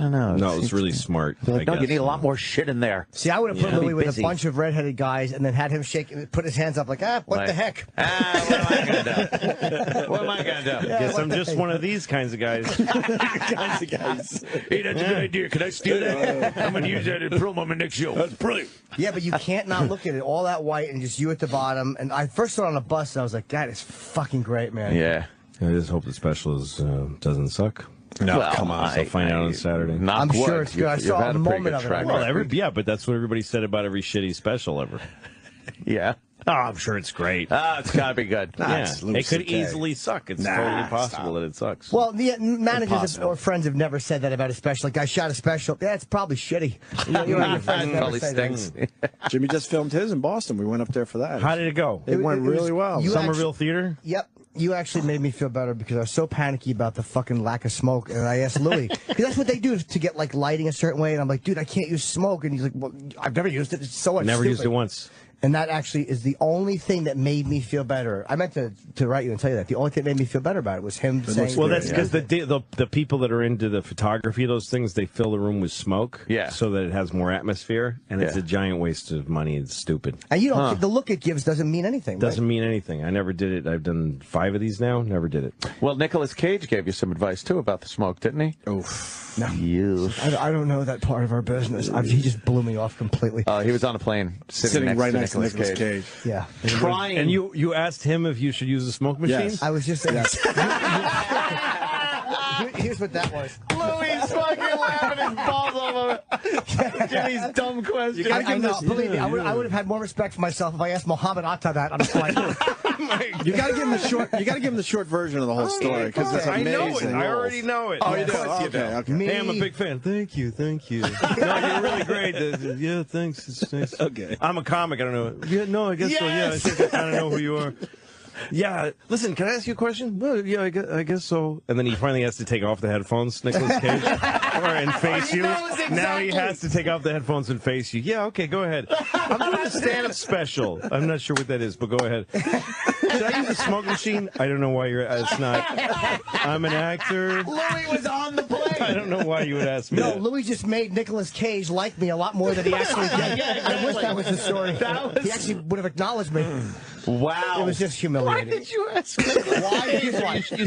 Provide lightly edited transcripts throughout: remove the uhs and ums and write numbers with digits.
don't know. No, it was really smart. Like, no, you need a lot more shit in there. See, I would have put Louis with a bunch of redheaded guys and then had him put his hands up like, what the heck? What am I going to do? What am I going to do? Guess I'm just one of these kinds of guys. Hey, that's a good idea. Can I steal that? I'm going to use that in promo on my next show. That's brilliant. Yeah, but you can't not look at it. All that white and just you at the bottom. And I first saw it on a bus and I was like, that is fucking great, man. Yeah. I just hope the special doesn't suck. No, well, come on. I'll find out on Saturday. I'm sure it's good. I saw a moment of it. Well, but that's what everybody said about every shitty special ever. Yeah. Oh, I'm sure it's great. It's got to be good. It could easily suck. It's totally possible that it sucks. Well, the managers or friends have never said that about a special. Like, I shot a special. Yeah, it's probably shitty. Your friends never say that. Jimmy just filmed his in Boston. We went up there for that. How did it go? It went really well. Somerville Theater? Yep. You actually made me feel better because I was so panicky about the fucking lack of smoke. And I asked Louis, because that's what they do to get, like, lighting a certain way. And I'm like, dude, I can't use smoke. And he's like, well, I've never used it. It's so much Never used it once. And that actually is the only thing that made me feel better. I meant to write you and tell you that. The only thing that made me feel better about it was him saying... Well, that's because the people that are into the photography of those things, they fill the room with smoke so that it has more atmosphere, and it's a giant waste of money. It's stupid. And you don't the look it gives doesn't mean anything, Doesn't mean anything. I never did it. I've done 5 of these now. Never did it. Well, Nicolas Cage gave you some advice, too, about the smoke, didn't he? Oof. No. I don't know that part of our business. He just blew me off completely. He was on a plane sitting right next to Nicolas Cage. Yeah. Trying. And you asked him if you should use a smoke machine? Yes. I was just saying. Here's what that was. Louis fucking laughing his balls off. Jimmy's dumb question. Believe me, I would have had more respect for myself if I asked Muhammad Atta that on a flight. You got to give him the short. You got to give him the short version of the whole story because it's amazing. I know it. I already know it. Oh, you do? Okay. Hey, I'm a big fan. Thank you. No, you're really great. Yeah, thanks. It's nice. Okay. I'm a comic. I don't know. Yeah, no, I guess so. Yeah, I think I kind of know who you are. Yeah, listen, can I ask you a question? Well, yeah, I guess so. And then he finally has to take off the headphones, Nicolas Cage, and face you. Exactly. Now he has to take off the headphones and face you. Yeah, okay, go ahead. I'm doing a stand-up special. I'm not sure what that is, but go ahead. Should I use a smoke machine? I don't know why you're... It's not... I'm an actor. Louis was on the plane. I don't know why you would ask me No, that. Louis just made Nicolas Cage like me a lot more than he actually did. Exactly. I wish that was the story. He actually would have acknowledged me. Wow. It was just humiliating. Why did you ask me?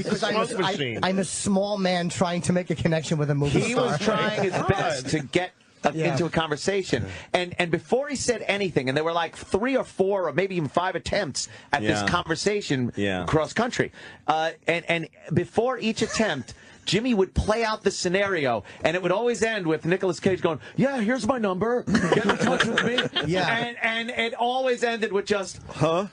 Because I'm a small man trying to make a connection with a movie star. He was trying his best to get into a conversation. And before he said anything, and there were like 3 or 4 or maybe even 5 attempts at this conversation cross country. And before each attempt, Jimmy would play out the scenario, and it would always end with Nicolas Cage going, yeah, here's my number. Get in touch with me. Yeah. And it always ended with just, Huh?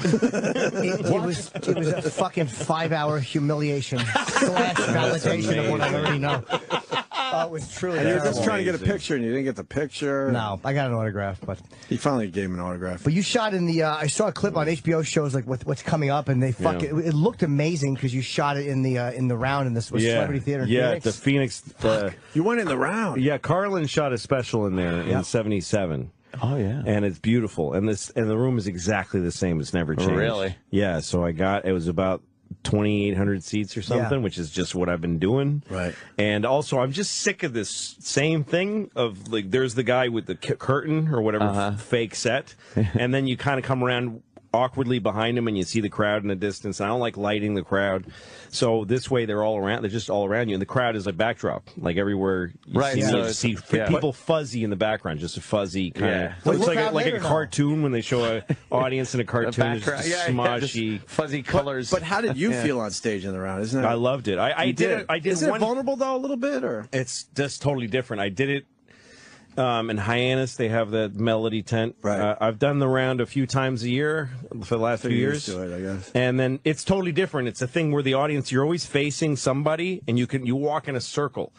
It was a fucking 5-hour humiliation / validation of what I already know. It was truly And you were terrible. just trying to get a picture, and you didn't get the picture. No, I got an autograph, but he finally gave him an autograph. But you shot in the. I saw a clip on HBO shows like what's coming up, and they it looked amazing because you shot it in the round in this Celebrity Theater. In Phoenix. The Phoenix. You went in the round. Yeah, Carlin shot a special in there in '77. Oh yeah, and it's beautiful, and the room is exactly the same. It's never changed. Really? Yeah. So it was about 2,800 seats or something, which is just what I've been doing. Right. And also, I'm just sick of this same thing of like, there's the guy with the curtain or whatever fake set, and then you kind of come around awkwardly behind him and you see the crowd in the distance. And I don't like lighting the crowd. So this way they're all around. They're just all around you. And the crowd is a backdrop. Like everywhere you see people fuzzy in the background. Just a fuzzy kind of. It's like a cartoon when they show an audience in a cartoon. It's just smoshy. Fuzzy colors. But how did you feel on stage in the round? Isn't it? I loved it. I did. Is it vulnerable though a little bit, or it's just totally different. I did it. In Hyannis, they have the Melody tent. Right. I've done the round a few times a year for the last few years. To it, I guess. And then it's totally different. It's a thing where the audience, you're always facing somebody, and you walk in a circle.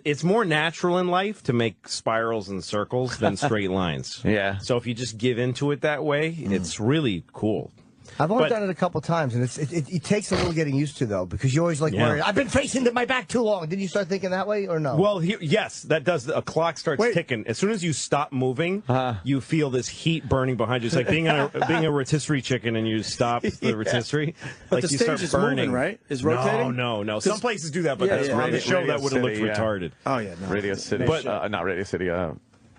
It's more natural in life to make spirals and circles than straight lines. Yeah. So if you just give into it that way, it's really cool. I've only done it a couple times, and it takes a little getting used to, though, because you're always like worried. I've been facing my back too long. Did you start thinking that way or no? Well, yes, that does. A clock starts ticking. As soon as you stop moving, you feel this heat burning behind you. It's like being a rotisserie chicken and you stop the rotisserie. But like the you stage start is burning. moving, right? Is rotating? No. Some places do that, but on the show Radio that would have looked City, retarded. Oh, yeah. No. Radio City. But, not Radio City.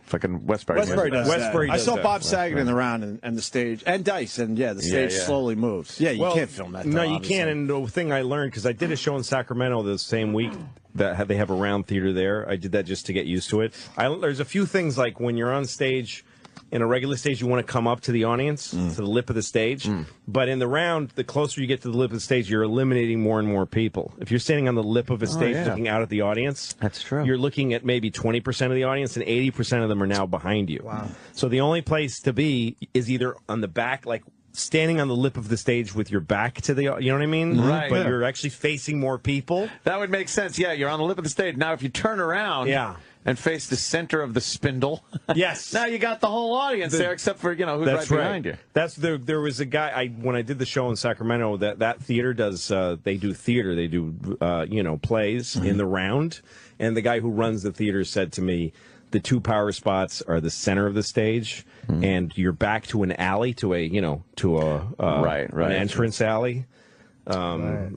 Fucking Westbury. Westbury does Westbury that. does I saw that. Bob Saget in the round and the stage, and Dice, and the stage slowly moves. Yeah, you can't film that. No, though, you obviously. can't. And the thing I learned, because I did a show in Sacramento the same week that they have a round theater there. I did that just to get used to it. There's a few things like when you're on stage. In a regular stage, you want to come up to the audience, to the lip of the stage. But in the round, the closer you get to the lip of the stage, you're eliminating more and more people. If you're standing on the lip of a stage looking out at the audience, that's true. You're looking at maybe 20% of the audience, and 80% of them are now behind you. Wow. So the only place to be is either on the back, like standing on the lip of the stage with your back to the, you know what I mean? Right. But you're actually facing more people. That would make sense. Yeah, you're on the lip of the stage. Now, if you turn around and face the center of the spindle, yes, now you got the whole audience there, except for, who's right behind you. There was a guy, when I did the show in Sacramento, that theater does, they do theater, they do, plays in the round. And the guy who runs the theater said to me, the two power spots are the center of the stage, and you're back to an alley, to an entrance alley.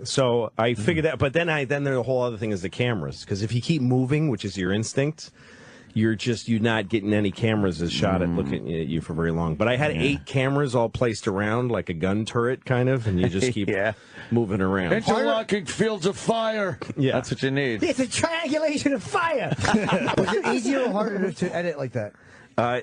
So I figured that, but then the whole other thing is the cameras, because if you keep moving, which is your instinct, you're not getting any cameras as shot at looking at you for very long. But I had 8 cameras all placed around like a gun turret, kind of, and you just keep moving around. Interlocking fields of fire. Yeah, that's what you need. It's a triangulation of fire. Was it easier or harder to edit like that?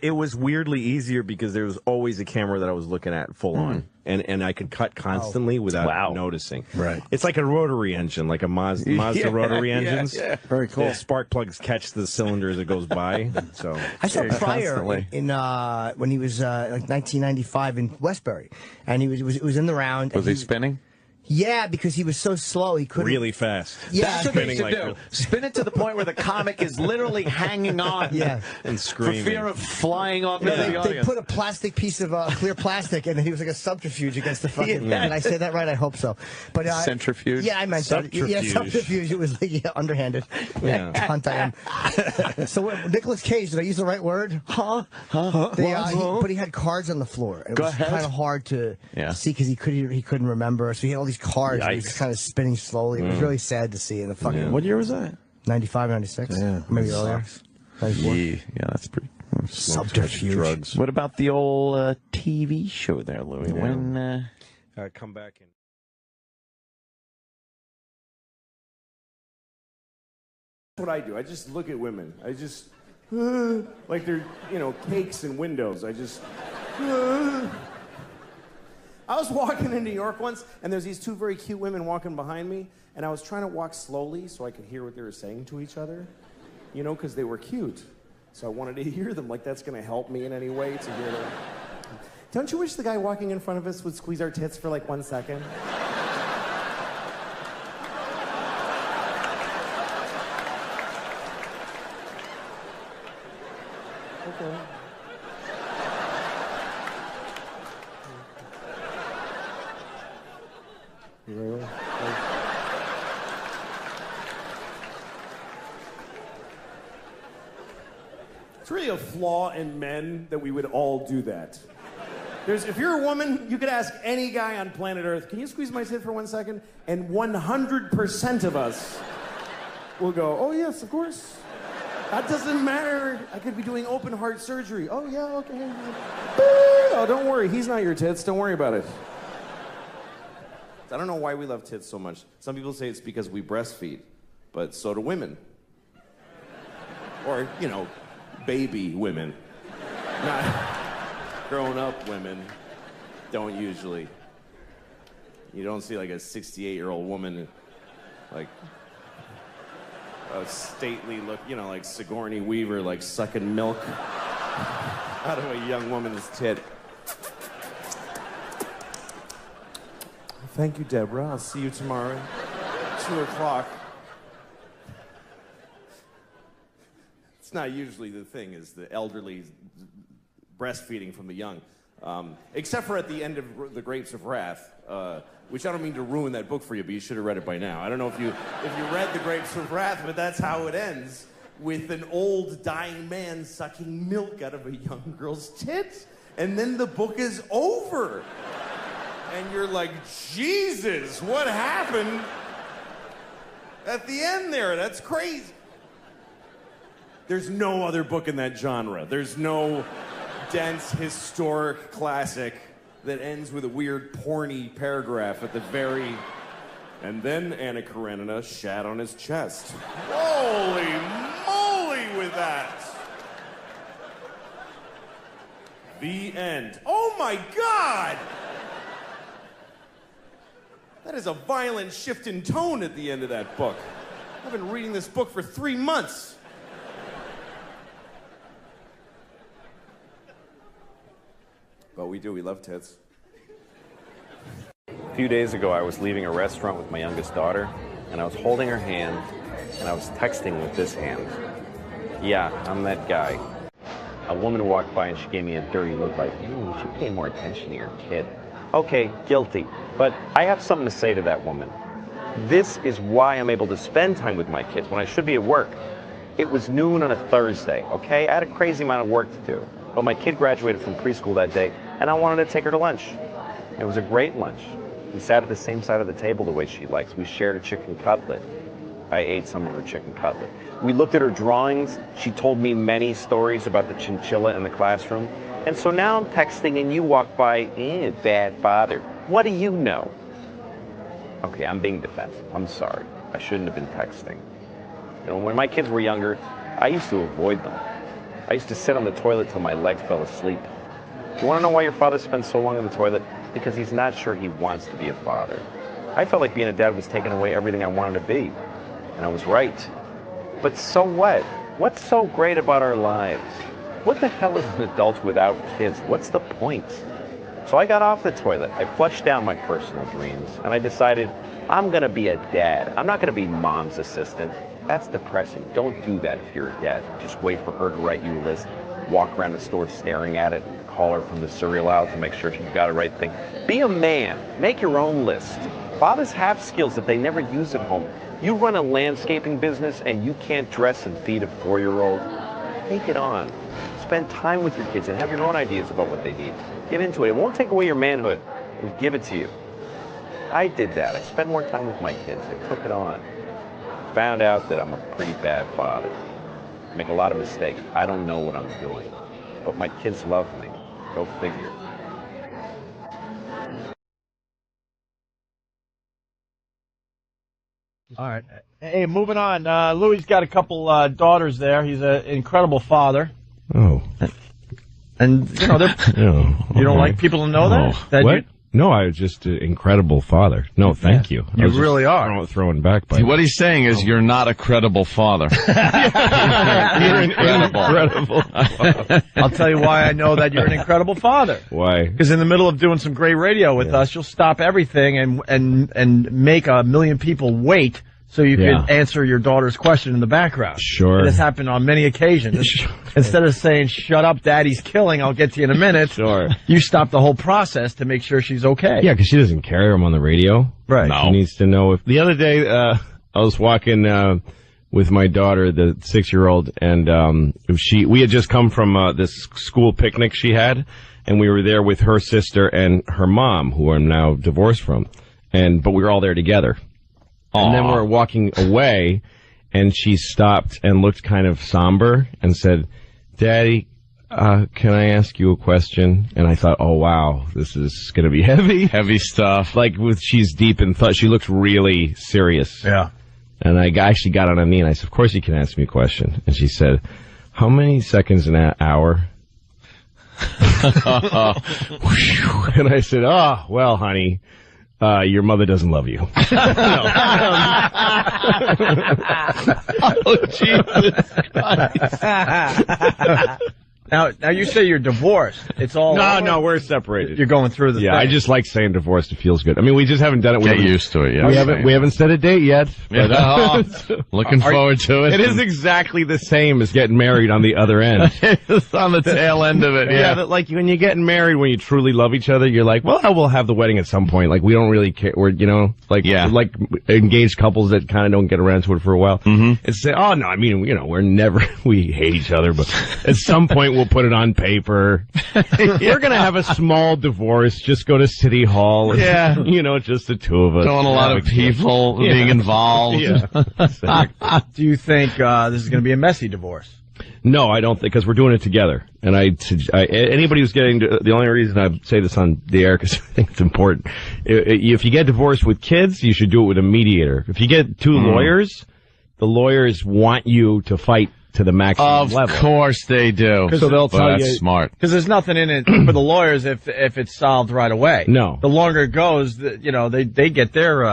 It was weirdly easier because there was always a camera that I was looking at full on, and I could cut constantly without noticing. Right. It's like a rotary engine, like a Mazda rotary engines. Yeah. Very cool. The spark plugs catch the cylinder as it goes by. So I saw Pryor in when he was like 1995 in Westbury, and it was in the round. Was he spinning? Yeah, because he was so slow, he couldn't. Really fast. Yeah, that's what they should do. Spin it to the point where the comic is literally hanging on and screaming. For fear of flying off into the audience. They put a plastic piece of clear plastic, and he was like a subterfuge against the fucking. Did I say that right? I hope so. But centrifuge? Yeah, I meant subterfuge. Yeah, subterfuge. It was like underhanded. Yeah. Cunt I am. So Nicolas Cage, did I use the right word? But he had cards on the floor. And it was kind of hard to see because he couldn't remember. So he had all these cards. And he was kind of spinning slowly. It was really sad to see. In the fucking What year was that? 95, 96. Yeah, maybe earlier. 94. Yeah, that's pretty. Subterfuge. Drugs. What about the old TV show there, Louis? Yeah. When come back in. That's what I do. I just look at women. I just like they're cakes and windows. I just. I was walking in New York once, and there's these 2 very cute women walking behind me, and I was trying to walk slowly so I could hear what they were saying to each other, because they were cute. So I wanted to hear them, like that's going to help me in any way to hear them. Don't you wish the guy walking in front of us would squeeze our tits for like 1 second? Okay. Really? It's really a flaw in men that we would all do that. If you're a woman, you could ask any guy on planet Earth, can you squeeze my tit for 1 second? And 100% of us will go, oh yes, of course. That doesn't matter. I could be doing open heart surgery. Oh yeah, okay. Oh, don't worry, he's not your tits, don't worry about it. I don't know why we love tits so much. Some people say it's because we breastfeed, but so do women. Or, baby women. Not grown-up women don't usually. You don't see like a 68-year-old woman, like a stately look, like Sigourney Weaver, like sucking milk out of a young woman's tit. Thank you, Deborah. I'll see you tomorrow at 2 o'clock. It's not usually the thing, is the elderly breastfeeding from the young. Except for at the end of The Grapes of Wrath, which I don't mean to ruin that book for you, but you should have read it by now. I don't know if you read The Grapes of Wrath, but that's how it ends, with an old dying man sucking milk out of a young girl's tits. And then the book is over. And you're like, Jesus, what happened at the end there? That's crazy. There's no other book in that genre. There's no dense, historic classic that ends with a weird, porny paragraph at the very... And then Anna Karenina shat on his chest. Holy moly with that! The end. Oh my God! That is a violent shift in tone at the end of that book. I've been reading this book for 3 months. But we do, we love tits. A few days ago, I was leaving a restaurant with my youngest daughter, and I was holding her hand, and I was texting with this hand. Yeah, I'm that guy. A woman walked by and she gave me a dirty look like, you should pay more attention to your kid. Okay, guilty. But I have something to say to that woman. This is why I'm able to spend time with my kids when I should be at work. It was noon on a Thursday, okay? I had a crazy amount of work to do. But my kid graduated from preschool that day, and I wanted to take her to lunch. It was a great lunch. We sat at the same side of the table the way she likes. We shared a chicken cutlet. I ate some of her chicken cutlet. We looked at her drawings. She told me many stories about the chinchilla in the classroom. And so now I'm texting and you walk by, bad father. What do you know? Okay, I'm being defensive. I'm sorry. I shouldn't have been texting. You know, when my kids were younger, I used to avoid them. I used to sit on the toilet till my legs fell asleep. You want to know why your father spends so long in the toilet? Because he's not sure he wants to be a father. I felt like being a dad was taking away everything I wanted to be. And I was right. But so what? What's so great about our lives? What the hell is an adult without kids? What's the point? So I got off the toilet. I flushed down my personal dreams. And I decided, I'm going to be a dad. I'm not going to be mom's assistant. That's depressing. Don't do that if you're a dad. Just wait for her to write you a list. Walk around the store staring at it. Call her from the cereal aisle to make sure she's got the right thing. Be a man. Make your own list. Fathers have skills that they never use at home. You run a landscaping business and you can't dress and feed a 4-year-old. Take it on. Spend time with your kids and have your own ideas about what they need. Get into it. It won't take away your manhood. It'll give it to you. I did that. I spent more time with my kids. I took it on. Found out that I'm a pretty bad father. I make a lot of mistakes. I don't know what I'm doing. But my kids love me. Go figure. All right. Hey, moving on. Louis got a couple daughters there. He's an incredible father. Oh. And, you know, you don't like people to know that? What? No, I was just an incredible father. No, thank you. You really are. Throwing back by what he's saying is you're not a credible father. You're an incredible father. I'll tell you why I know that you're an incredible father. Why? Because in the middle of doing some great radio with us, you'll stop everything and make 1 million people wait so you can answer your daughter's question in the background. Sure. It has happened on many occasions. Instead of saying, shut up, daddy's killing, I'll get to you in a minute. Sure. You stop the whole process to make sure she's okay. Yeah, because she doesn't care. I'm on the radio. Right. No. She needs to know if... The other day, I was walking with my daughter, the 6-year-old, and we had just come from this school picnic she had, and we were there with her sister and her mom, who I'm now divorced from. But we were all there together. And then we were walking away, and she stopped and looked kind of somber and said, Daddy, can I ask you a question? And I thought, oh, wow, this is going to be heavy. Heavy stuff. Like, she's deep in thought. She looks really serious. Yeah. And I actually got on a knee, and I said, of course you can ask me a question. And she said, how many seconds an hour? And I said, oh, well, honey, your mother doesn't love you. Oh, Jesus Christ. Now you say you're divorced. It's all No, we're separated. You're going through the thing. I just like saying divorced. It feels good. I mean, we just haven't done it. Get used to it. Yeah, we haven't set a date yet. But, looking forward to it. It is exactly the same as getting married on the other end. It's on the tail end of it. Yeah, that, like when you're getting married, when you truly love each other, you're like, well, we'll have the wedding at some point. Like we don't really care. We're like engaged couples that kind of don't get around to it for a while. Mm-hmm. It's we hate each other, but at some point we'll put it on paper. We're gonna have a small divorce. Just go to City Hall. Yeah, just the two of us. Don't want a lot of people being involved. Yeah. Do you think this is going to be a messy divorce? No, I don't think, because we're doing it together. And anybody who's the only reason I say this on the air, because I think it's important, if you get divorced with kids, you should do it with a mediator. If you get two lawyers, the lawyers want you to fight to the maximum level. Of course they do. So they'll tell you. That's smart. Because there's nothing in it for the lawyers if it's solved right away. No. The longer it goes, they get their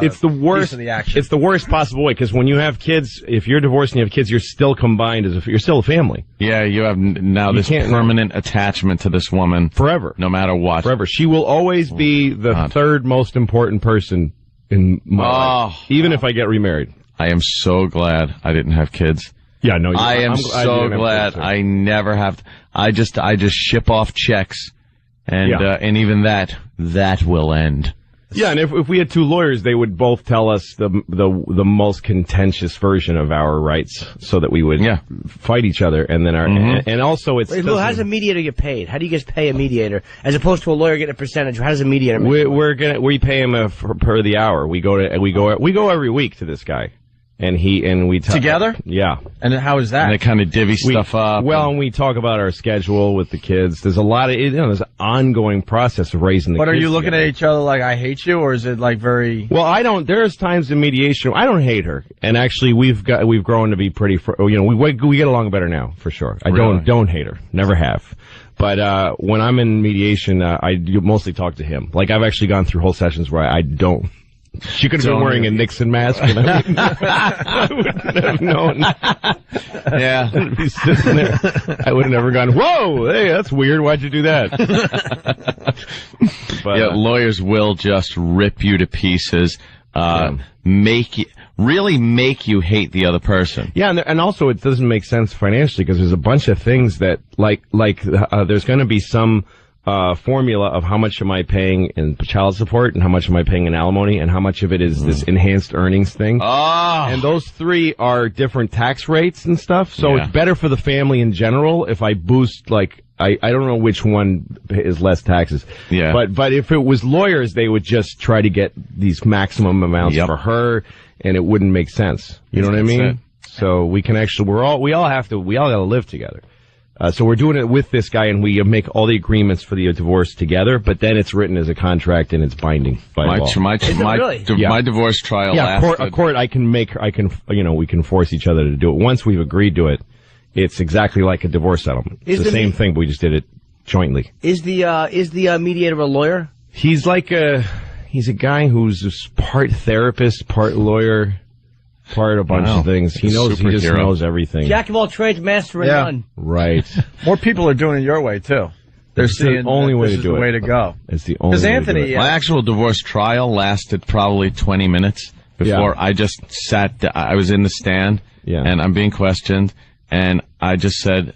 it's the worst piece of the action. It's the worst possible way, because when you have kids, if you're divorced and you have kids, you're still combined you're still a family. Yeah, you have now this permanent attachment to this woman forever, no matter what. Forever. She will always be the third most important person in my life, even if I get remarried. I am so glad I didn't have kids. Yeah, no, I am so glad I never have. I just ship off checks, and even that will end. Yeah, and if we had two lawyers, they would both tell us the most contentious version of our rights, so that we would fight each other, and then and also it's. Wait, Lou, how does a mediator get paid? How do you guys pay a mediator as opposed to a lawyer getting a percentage? How does a mediator? We pay him per the hour. We go every week to this guy. And we talk together? Yeah. And how is that? And they kind of divvy stuff up. Well, and we talk about our schedule with the kids. There's a lot of there's an ongoing process of raising the kids. But are you looking together. at each other like I hate you, or is it like very? Well, I don't. There's times in mediation I don't hate her, and actually we've grown to be pretty. We get along better now for sure. I don't hate her. Never have. But when I'm in mediation, I mostly talk to him. Like I've actually gone through whole sessions where I don't. She could have been wearing a Nixon mask, and I wouldn't have known. Yeah. I'd be sitting there. I would have never gone, whoa, hey, that's weird. Why'd you do that? But, lawyers will just rip you to pieces, make you hate the other person. Yeah, and also it doesn't make sense financially, because there's a bunch of things that, there's going to be some formula of how much am I paying in child support and how much am I paying in alimony and how much of it is this enhanced earnings thing. Oh. And those three are different tax rates and stuff. So it's better for the family in general if I boost, I don't know which one is less taxes. Yeah. But if it was lawyers, they would just try to get these maximum amounts for her, and it wouldn't make sense. You know what I mean? So we can actually, we all got to live together. So we're doing it with this guy, and we make all the agreements for the divorce together, but then it's written as a contract and it's binding by law. My divorce trial lasted. Court, we can force each other to do it. Once we've agreed to it, it's exactly like a divorce settlement. It's the same thing, but we just did it jointly. Is the mediator a lawyer? He's he's a guy who's part therapist, part lawyer. Part a bunch of things. He just knows everything. Jack of all trades, master of none. Right. More people are doing it your way too. They're seeing the only way to do it. The way to go. It's the only way Anthony, to do it. My actual divorce trial lasted probably 20 minutes before I just sat down. I was in the stand, and I'm being questioned, and I just said,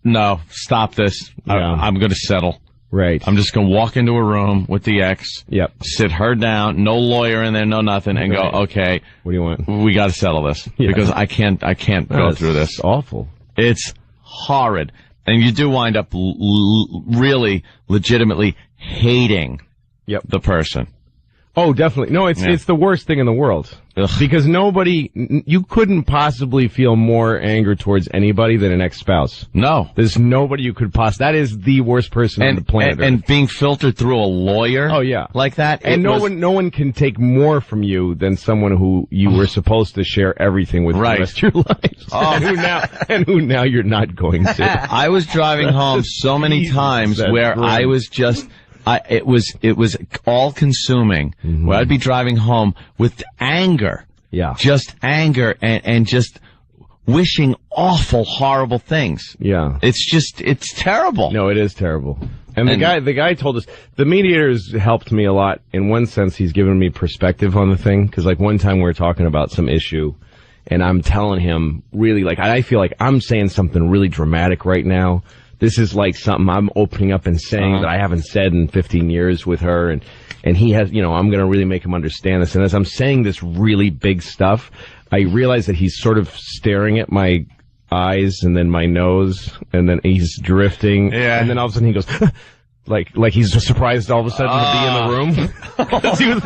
no, stop this. I'm going to settle. Right. I'm just going to walk into a room with the ex, sit her down, no lawyer in there, no nothing, and go, okay. What do you want? We got to settle this because I can't go through this. It's awful. It's horrid. And you do wind up really legitimately hating the person. Oh, definitely. No, it's the worst thing in the world. Ugh. Because you couldn't possibly feel more anger towards anybody than an ex-spouse. No. There's nobody you could that is the worst person on the planet. And being filtered through a lawyer. Oh, yeah. Like that. And no one can take more from you than someone who you were supposed to share everything with for the rest of your life. Oh. and who now you're not going to. I was driving home so many times where I was just... it was all consuming. Mm-hmm. Where I'd be driving home with anger. Yeah. Just anger and just wishing awful, horrible things. Yeah. It's terrible. No, it is terrible. And the guy told us, the mediator's helped me a lot. In one sense, he's given me perspective on the thing. Because, like, one time we were talking about some issue, and I'm telling him, really, like, I feel like I'm saying something really dramatic right now. This is like something I'm opening up and saying that I haven't said in 15 years with her. And he has, I'm going to really make him understand this. And as I'm saying this really big stuff, I realize that he's sort of staring at my eyes and then my nose, and then he's drifting. Yeah. And then all of a sudden he goes, like he's just surprised all of a sudden to be in the room. Because he was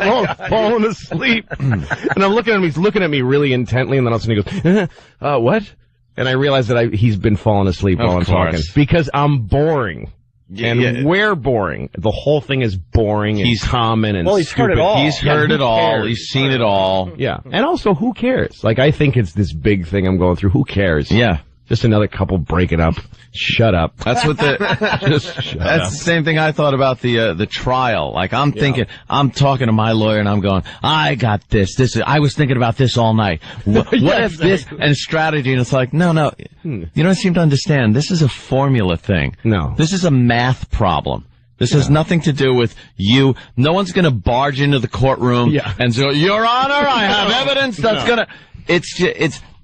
falling asleep. And I'm looking at him, he's looking at me really intently, and then all of a sudden he goes, what? And I realize that he's been falling asleep while I'm talking. Because I'm boring. And we're boring. The whole thing is boring and common and he's stupid. Heard it all. He's heard it all. He's seen it all. Yeah. And also, who cares? Like, I think it's this big thing I'm going through. Who cares? Yeah. Just another couple breaking up. Shut up. That's what the same thing I thought about the trial. Like, I'm thinking, I'm talking to my lawyer and I'm going, I got this. I was thinking about this all night. What if this and strategy? And it's like, no. You don't seem to understand. This is a formula thing. No. This is a math problem. This has nothing to do with you. No one's going to barge into the courtroom and say, Your Honor, I have evidence that's going to.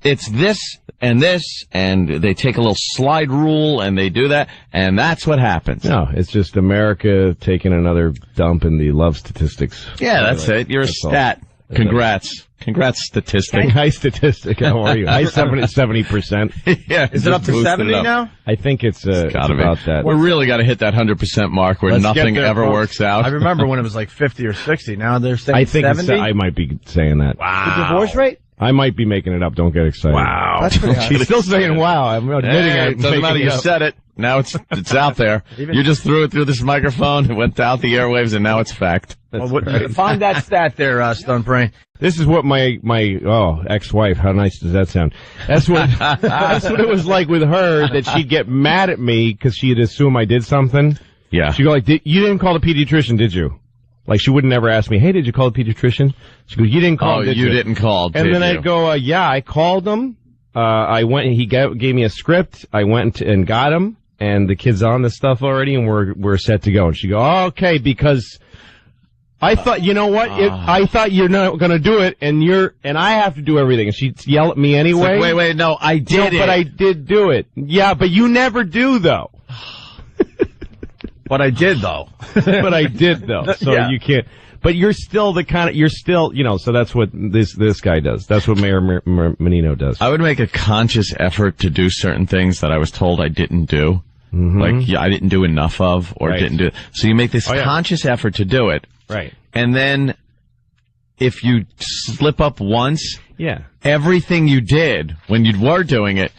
It's this and this, and they take a little slide rule and they do that, and that's what happens. No, it's just America taking another dump in the love statistics. Yeah, that's it. You're a stat. Congrats. Congrats, statistic. High statistic. How are you? High 70%. Yeah. Is it up to 70 now? I think it's about that. We really got to hit that 100% mark where nothing ever works out. I remember when it was like 50 or 60. Now they're saying I think 70? I might be saying that. Wow. The divorce rate? I might be making it up. Don't get excited. Wow. That's pretty high. She's still saying wow. I'm admitting it doesn't matter. You said it. Now it's out there. You just threw it through this microphone. It went out the airwaves, and now it's fact. Find that stat there, Stone Brain. This is what my ex-wife. How nice does that sound? That's what it was like with her. That she'd get mad at me because she'd assume I did something. Yeah. She'd go like, "You didn't call the pediatrician, did you?" Like, she would never ask me, "Hey, did you call the pediatrician?" She goes, "You didn't call him, did you?" Didn't call, and then I'd go, "Yeah, I called him. I went, he gave me a script. I went and got him, and the kid's on this stuff already, and we're set to go." And she'd go, "Oh, okay, because I thought, you know what? I thought you're not going to do it, and I have to do everything." And she'd yell at me anyway. Like, wait, no, I did it. But I did do it. Yeah, but you never do, though. But I did, though. But I did, though. So you can't. But you're still so that's what this guy does. That's what Mayor Menino does. I would make a conscious effort to do certain things that I was told I didn't do. Mm-hmm. Like, I didn't do enough of, or didn't do it. So you make this conscious effort to do it. Right. And then, if you slip up once, everything you did when you were doing it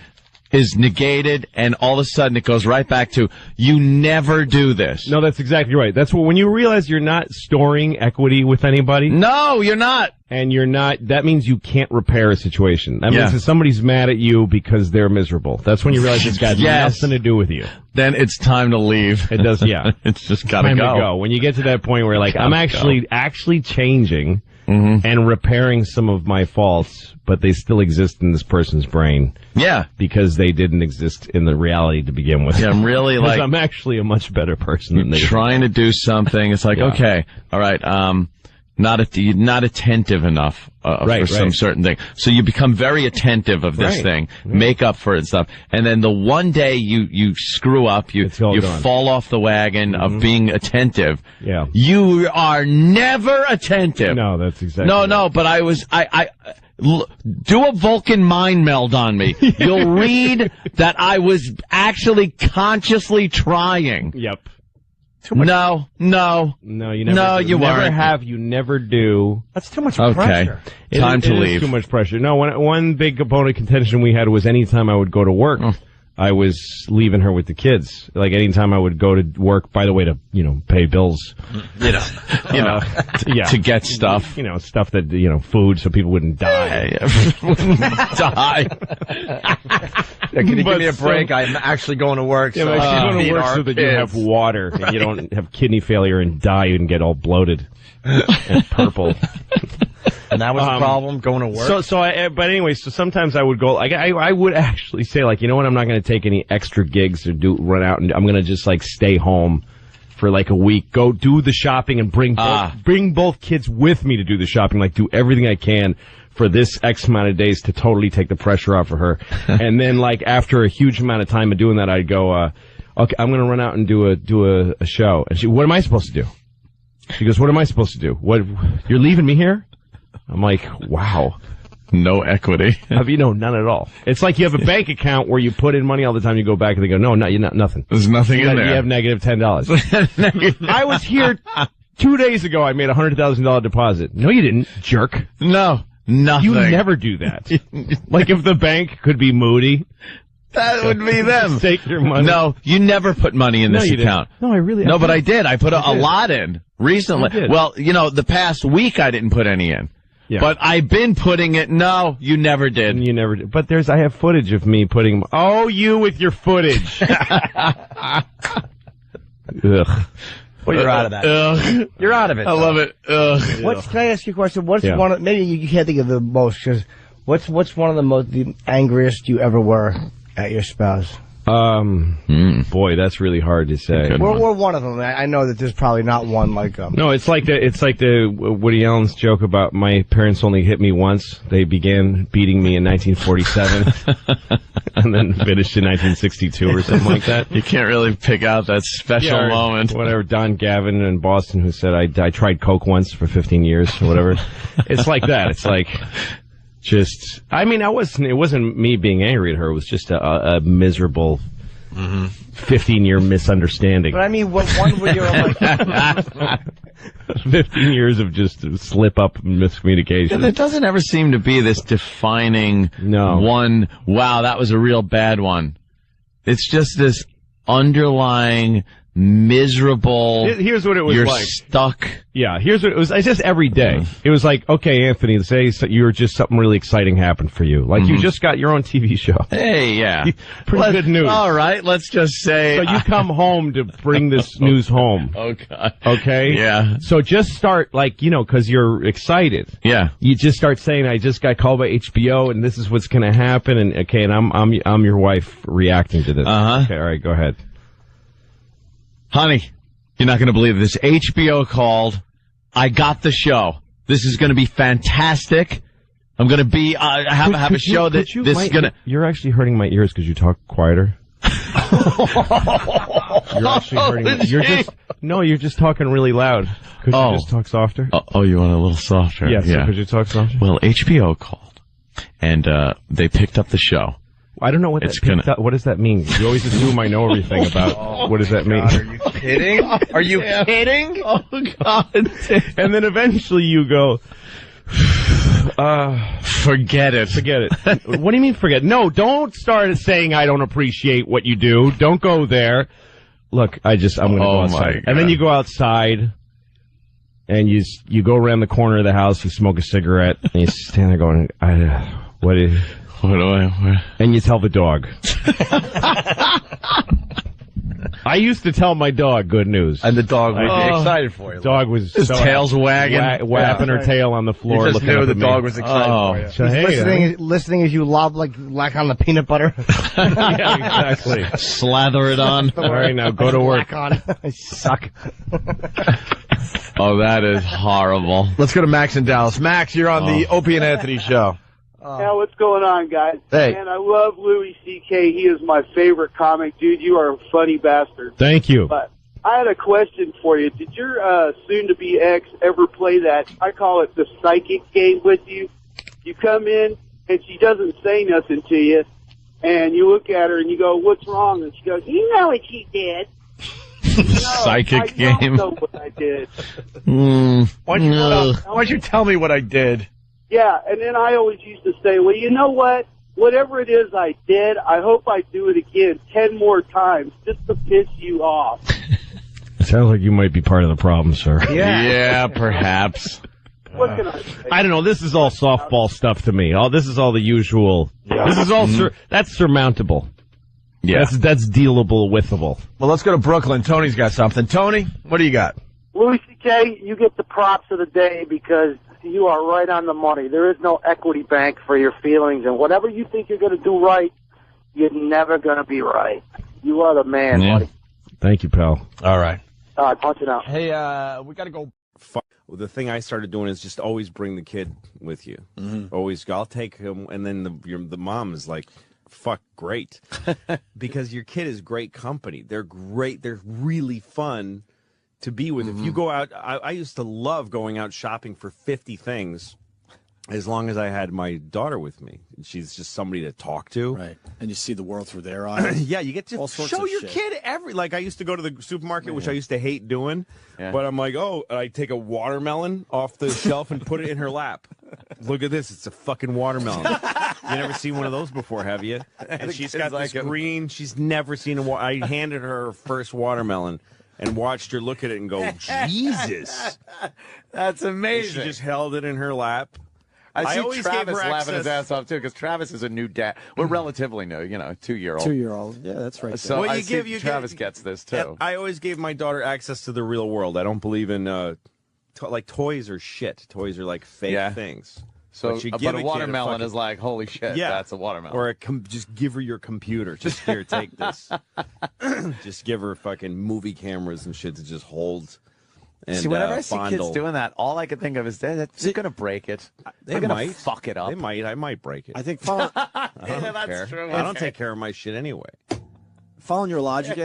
is negated, and all of a sudden it goes right back to, you never do this. No, that's exactly right. That's when you realize you're not storing equity with anybody. No, you're not. And you're not, that means you can't repair a situation. That means that somebody's mad at you because they're miserable. That's when you realize it's got nothing to do with you. Then it's time to leave. It does, It's just gotta time go. To go. When you get to that point where, like, I'm actually changing and repairing some of my faults, but they still exist in this person's brain. Yeah. Because they didn't exist in the reality to begin with. Yeah, I'm really like, I'm actually a much better person than they are. Trying to do something. It's like, okay, all right, not attentive enough for some certain thing. So you become very attentive of this thing, make up for it and stuff. And then the one day you screw up, you fall off the wagon of being attentive. Yeah. You are never attentive. No, that's exactly No, but do a Vulcan mind meld on me. You'll read that I was actually consciously trying. Yep. No, you never. No, you never have. You never do. That's too much pressure. Time to leave. Too much pressure. No, one big component contention we had was anytime I would go to work, I was leaving her with the kids. Like, anytime I would go to work, by the way, to, pay bills. To get stuff. Stuff that, food so people wouldn't die. Die. Can you give me a break? I'm actually going to work. So going to work so that you have water and you don't have kidney failure and die and get all bloated and purple. And that was the problem, going to work? But anyway, so sometimes I would go, like, I would actually say, like, you know what, I'm not going to take any extra gigs or run out, and I'm going to just, like, stay home for, like, a week, go do the shopping and bring both kids with me to do the shopping, like, do everything I can for this X amount of days to totally take the pressure off of her. And then, like, after a huge amount of time of doing that, I'd go, okay, I'm going to run out and do a show. And she, what am I supposed to do? She goes, what am I supposed to do? What, you're leaving me here? I'm like, wow. No equity. None at all. It's like you have a bank account where you put in money all the time. You go back and they go, no, you're not nothing. There's nothing in there. You have negative $10. I was here 2 days ago. I made $100,000 deposit. No, you didn't, jerk. No, nothing. You never do that. Like if the bank could be Moody. That would be them. Take your money. No, you never put money in this account. Didn't. No, I really. No, but I did. I put a lot in recently. Well, the past week I didn't put any in. Yeah. But I've been putting it. No, you never did. You never did. But I have footage of me putting. Oh, you with your footage. Ugh. Well, you're out of that. Ugh. You're out of it. I love it. Ugh. Can I ask you a question? What's one of, maybe you can't think of the most, because what's one of the angriest you ever were at your spouse? Boy, that's really hard to say. We're one of them. I know that there's probably not one like them. No, it's like the Woody Allen's joke about my parents only hit me once. They began beating me in 1947 and then finished in 1962 or something like that. You can't really pick out that special moment. Whatever, Don Gavin in Boston who said I tried Coke once for 15 years or whatever. It's like that. It's like it wasn't me being angry at her. It was just a miserable 15-year misunderstanding. But I mean, what one where you're like 15 years of just slip-up miscommunication. Yeah, there doesn't ever seem to be this defining one, wow, that was a real bad one. It's just this underlying miserable. Here's what it was you're like. Stuck. Yeah, here's what it was. It's just every day. It was like, okay, Anthony, say you're just something really exciting happened for you. Like you just got your own TV show. Hey, yeah. Pretty good news. All right, let's just say. So you come home to bring this news home. Oh, God. Okay? Yeah. So just start, because you're excited. Yeah. You just start saying, I just got called by HBO, and this is what's going to happen, and I'm your wife reacting to this. Uh-huh. Okay, all right, go ahead. Honey, you're not going to believe this. HBO called. I got the show. This is going to be fantastic. I'm going to be have a show that this is going to. You're actually hurting my ears because you talk quieter. You're actually hurting. You're just talking really loud. Could you just talk softer? Oh, you want a little softer? Yes, yeah. So could you talk softer? Well, HBO called, and they picked up the show. I don't know what what does that mean? You always assume I know everything about what does that mean. God, are you kidding? Are you kidding? Oh, God. And then eventually you go, forget it. Forget it. What do you mean forget? No, don't start saying I don't appreciate what you do. Don't go there. Look, I'm going to go outside. And then you go outside and you go around the corner of the house, you smoke a cigarette, and you stand there going, what and you tell the dog. I used to tell my dog good news. And the dog would be excited for you. Dog was his tail's wagging. Whapping her tail on the floor. You just knew the dog was excited for you. Listening as you lob like on the peanut butter. Yeah, exactly. Slather it on. All right, now go to work. I suck. Oh, that is horrible. Let's go to Max in Dallas. Max, you're on the Opie and Anthony show. Yeah, what's going on, guys? Hey. Man, I love Louis C.K. He is my favorite comic. Dude, you are a funny bastard. Thank you. But I had a question for you. Did your soon-to-be ex ever play that, I call it the psychic game with you? You come in, and she doesn't say nothing to you, and you look at her, and you go, what's wrong? And she goes, you know what she did. Psychic game. I don't know what I did. Why don't you tell me what I did? Yeah, and then I always used to say, well, you know what? Whatever it is I did, I hope I do it again 10 more times just to piss you off. It sounds like you might be part of the problem, sir. Yeah, perhaps. What can I say? I don't know. This is all softball stuff to me. This is all the usual. Yeah. This is all that's surmountable. Yeah. That's dealable withable. Well, let's go to Brooklyn. Tony's got something. Tony, what do you got? Louis C.K., you get the props of the day because you are right on the money. There is no equity bank for your feelings, and whatever you think you're going to do right, you're never going to be right. You are the man, buddy. Thank you, pal. All right. Punch it out. Hey, we got to go. The thing I started doing is just always bring the kid with you. Always, I'll take him, and then the mom is like, fuck, great. Because your kid is great company. They're great. They're really fun to be with. If you go out, I used to love going out shopping for 50 things as long as I had my daughter with me. She's just somebody to talk to. Right. And you see the world through their eyes. Yeah, you get to show your kid like I used to go to the supermarket, which I used to hate doing. Yeah. But I'm like, I take a watermelon off the shelf and put it in her lap. Look at this. It's a fucking watermelon. You never seen one of those before, have you? And she's got this green. She's never seen I handed her first watermelon and watched her look at it and go, Jesus. That's amazing. And she just held it in her lap. I always Travis laughing his ass off, too, because Travis is a new dad. We're relatively new, 2-year-old. 2-year-old. Yeah, that's right. So Travis gets this, too. I always gave my daughter access to the real world. I don't believe in, toys are shit. Toys are like fake things. So, but a watermelon is like, holy shit, that's a watermelon. Or just give her your computer. Just here, take this. Just give her fucking movie cameras and shit to just hold. And, see, whenever I see kids doing that, all I can think of is they're going to break it. They're going to fuck it up. They might. I might break it. I think that's true. I don't take care of my shit anyway. Following your logic,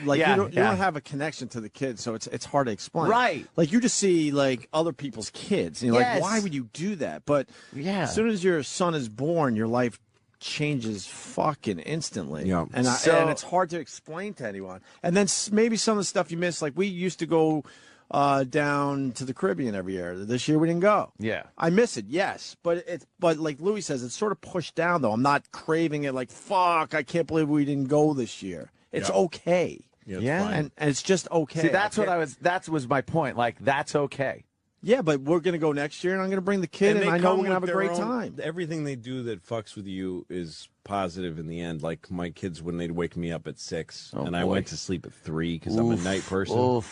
like you don't have a connection to the kids, so it's hard to explain. Right. Like you just see like other people's kids, and you're like, why would you do that? But as soon as your son is born, your life changes fucking instantly. Yeah. And it's hard to explain to anyone. And then maybe some of the stuff you miss, like we used to go down to the Caribbean every year. This year we didn't go. Yeah. I miss it, yes. But like Louis says, it's sort of pushed down though. I'm not craving it like, fuck, I can't believe we didn't go this year. It's okay. Yeah. And it's just okay. See, that was my point. Like, that's okay. Yeah, but we're going to go next year, and I'm going to bring the kid, and I know we're going to have a great time. Everything they do that fucks with you is positive in the end. Like my kids, when they'd wake me up at 6, and I went to sleep at 3 because I'm a night person. Well,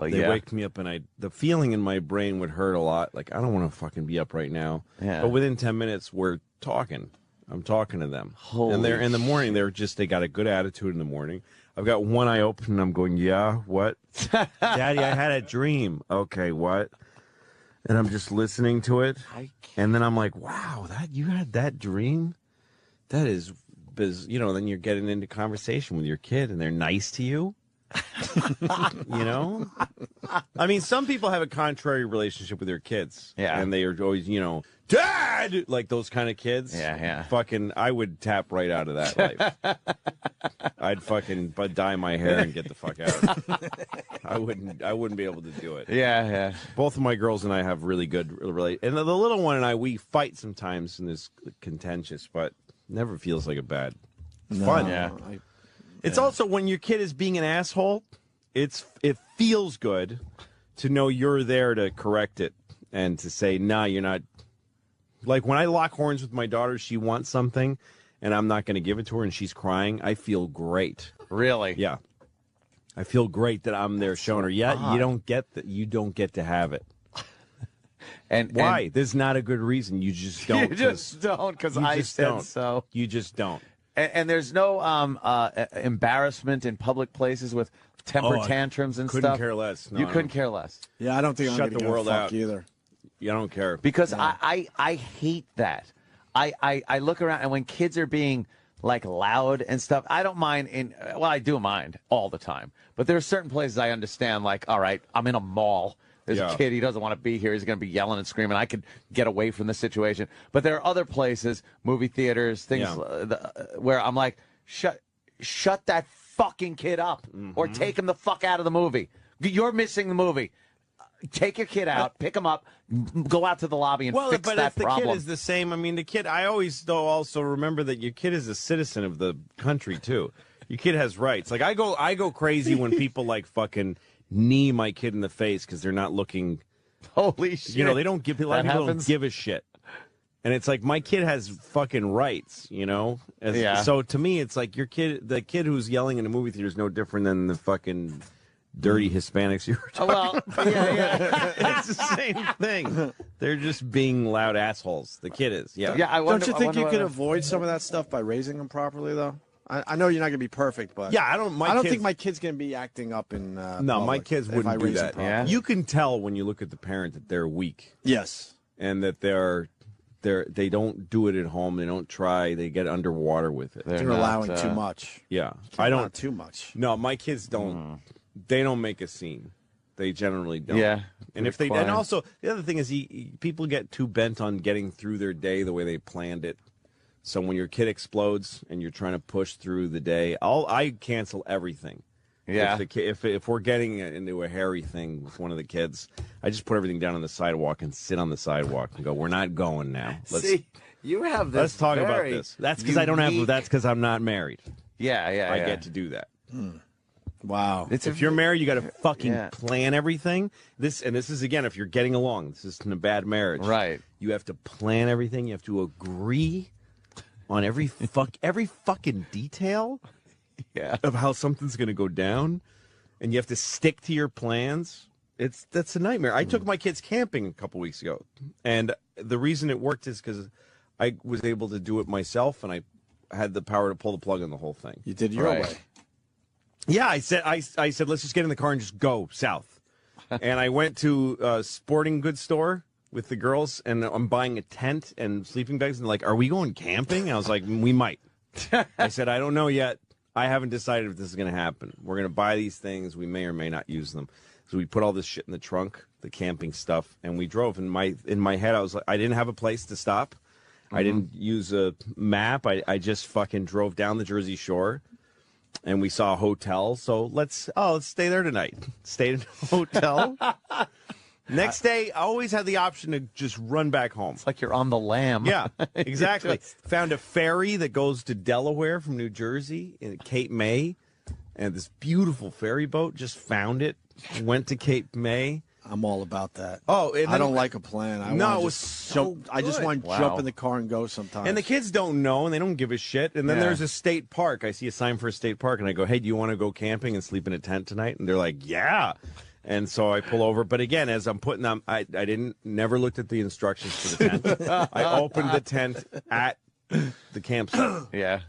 they wake me up, and the feeling in my brain would hurt a lot. Like, I don't want to fucking be up right now. Yeah. But within 10 minutes, we're talking. I'm talking to them. And they're in the morning, they got a good attitude in the morning. I've got one eye open, and I'm going, yeah, what? Daddy, I had a dream. Okay, what? And I'm just listening to it. And then I'm like, wow, you had that dream? That is, then you're getting into conversation with your kid, and they're nice to you. I mean, some people have a contrary relationship with their kids. Yeah. And they are always, Dad! Like those kind of kids. Yeah. Fucking, I would tap right out of that life. I'd fucking dye my hair and get the fuck out. I wouldn't be able to do it. Yeah. Both of my girls and I have really good and the little one and I, we fight sometimes and it's contentious, but never feels like a bad. It's fun. Yeah. It's also when your kid is being an asshole, it feels good to know you're there to correct it and to say, nah, you're not. Like when I lock horns with my daughter, she wants something and I'm not going to give it to her and she's crying, I feel great. Really? Yeah. I feel great that I'm there showing her, you don't get to have it. And why? There's not a good reason. You just don't. You just don't because I said so. You just don't. And there's no embarrassment in public places with temper tantrums and stuff. Couldn't care less. No, couldn't care less. Yeah, I don't think I'm going to the world out either. You don't care because I hate that. I look around and when kids are being like loud and stuff, I don't mind. I do mind all the time. But there are certain places I understand. Like, all right, I'm in a mall. There's a kid, he doesn't want to be here. He's going to be yelling and screaming. I could get away from the situation. But there are other places, movie theaters, things where I'm like, shut that fucking kid up or take him the fuck out of the movie. You're missing the movie. Take your kid out, pick him up, go out to the lobby and fix that problem. Well, but the kid is the same. I mean, the kid, I always, though, also remember that your kid is a citizen of the country, too. Your kid has rights. Like, I go crazy when people, like, fucking knee my kid in the face because they're not looking. Holy shit! They don't give. A lot of people don't give a shit, and it's like my kid has fucking rights. So to me, it's like the kid who's yelling in a movie theater is no different than the fucking dirty Hispanics you were talking about. Yeah. It's the same thing. They're just being loud assholes. The kid is. Yeah. Don't you think you could avoid some of that stuff by raising them properly, though? I know you're not going to be perfect, but yeah, I don't think my kid's going to be acting up in. No, my kids wouldn't do that. Yeah. You can tell when you look at the parent that they're weak. Yes, and that they don't do it at home. They don't try. They get underwater with it. They're allowing too much. Yeah, not too much. No, my kids don't. They don't make a scene. They generally don't. Yeah, and if they and also the other thing is people get too bent on getting through their day the way they planned it. So when your kid explodes and you're trying to push through the day, I cancel everything. Yeah. If we're getting into a hairy thing with one of the kids, I just put everything down on the sidewalk and sit on the sidewalk and go, "We're not going now." See, you have this. Let's talk about this. That's because I don't have. That's because I'm not married. Yeah. I get to do that. Wow. If you're married, you got to fucking plan everything. This is again, if you're getting along. This isn't a bad marriage, right? You have to plan everything. You have to agree on every fucking detail of how something's going to go down, and you have to stick to your plans. That's a nightmare. I took my kids camping a couple weeks ago, and the reason it worked is because I was able to do it myself, and I had the power to pull the plug on the whole thing. You did your way. Yeah, I said let's just get in the car and just go south. And I went to a sporting goods store with the girls, and I'm buying a tent and sleeping bags, and they're like, "Are we going camping?" I was like, "We might." I said, "I don't know yet. I haven't decided if this is going to happen. We're going to buy these things. We may or may not use them." So we put all this shit in the trunk, the camping stuff, and we drove. In my head, I was like, I didn't have a place to stop. I didn't use a map. I just fucking drove down the Jersey Shore, and we saw a hotel. So let's stay there tonight. Stayed in a hotel. Next day, I always had the option to just run back home. It's like you're on the lam. Yeah, exactly. Found a ferry that goes to Delaware from New Jersey in Cape May, and this beautiful ferry boat. Just found it. Went to Cape May. I'm all about that. Oh, and I don't like a plan. I just want to jump in the car and go sometimes. And the kids don't know, and they don't give a shit. And then there's a state park. I see a sign for a state park, and I go, "Hey, do you want to go camping and sleep in a tent tonight?" And they're like, "Yeah." And so I pull over. But again, as I'm putting them, I never looked at the instructions for the tent. I opened the tent at the campsite. Yeah.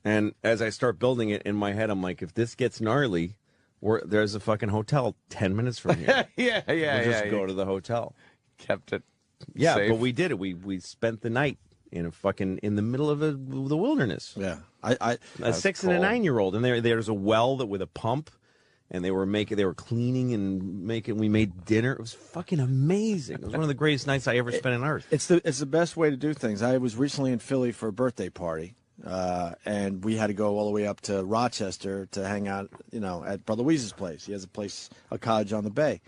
And as I start building it in my head, I'm like, if this gets gnarly, there's a fucking hotel 10 minutes from here. We'll just go to the hotel. Kept it safe. But we did it. We spent the night in the middle of the wilderness. Yeah. A 6 and a 9-year-old. And there's a well with a pump. And they were cleaning and making. We made dinner. It was fucking amazing. It was one of the greatest nights I ever spent on Earth. It's the best way to do things. I was recently in Philly for a birthday party, and we had to go all the way up to Rochester to hang out, at Brother Weeze's place. He has a cottage on the bay.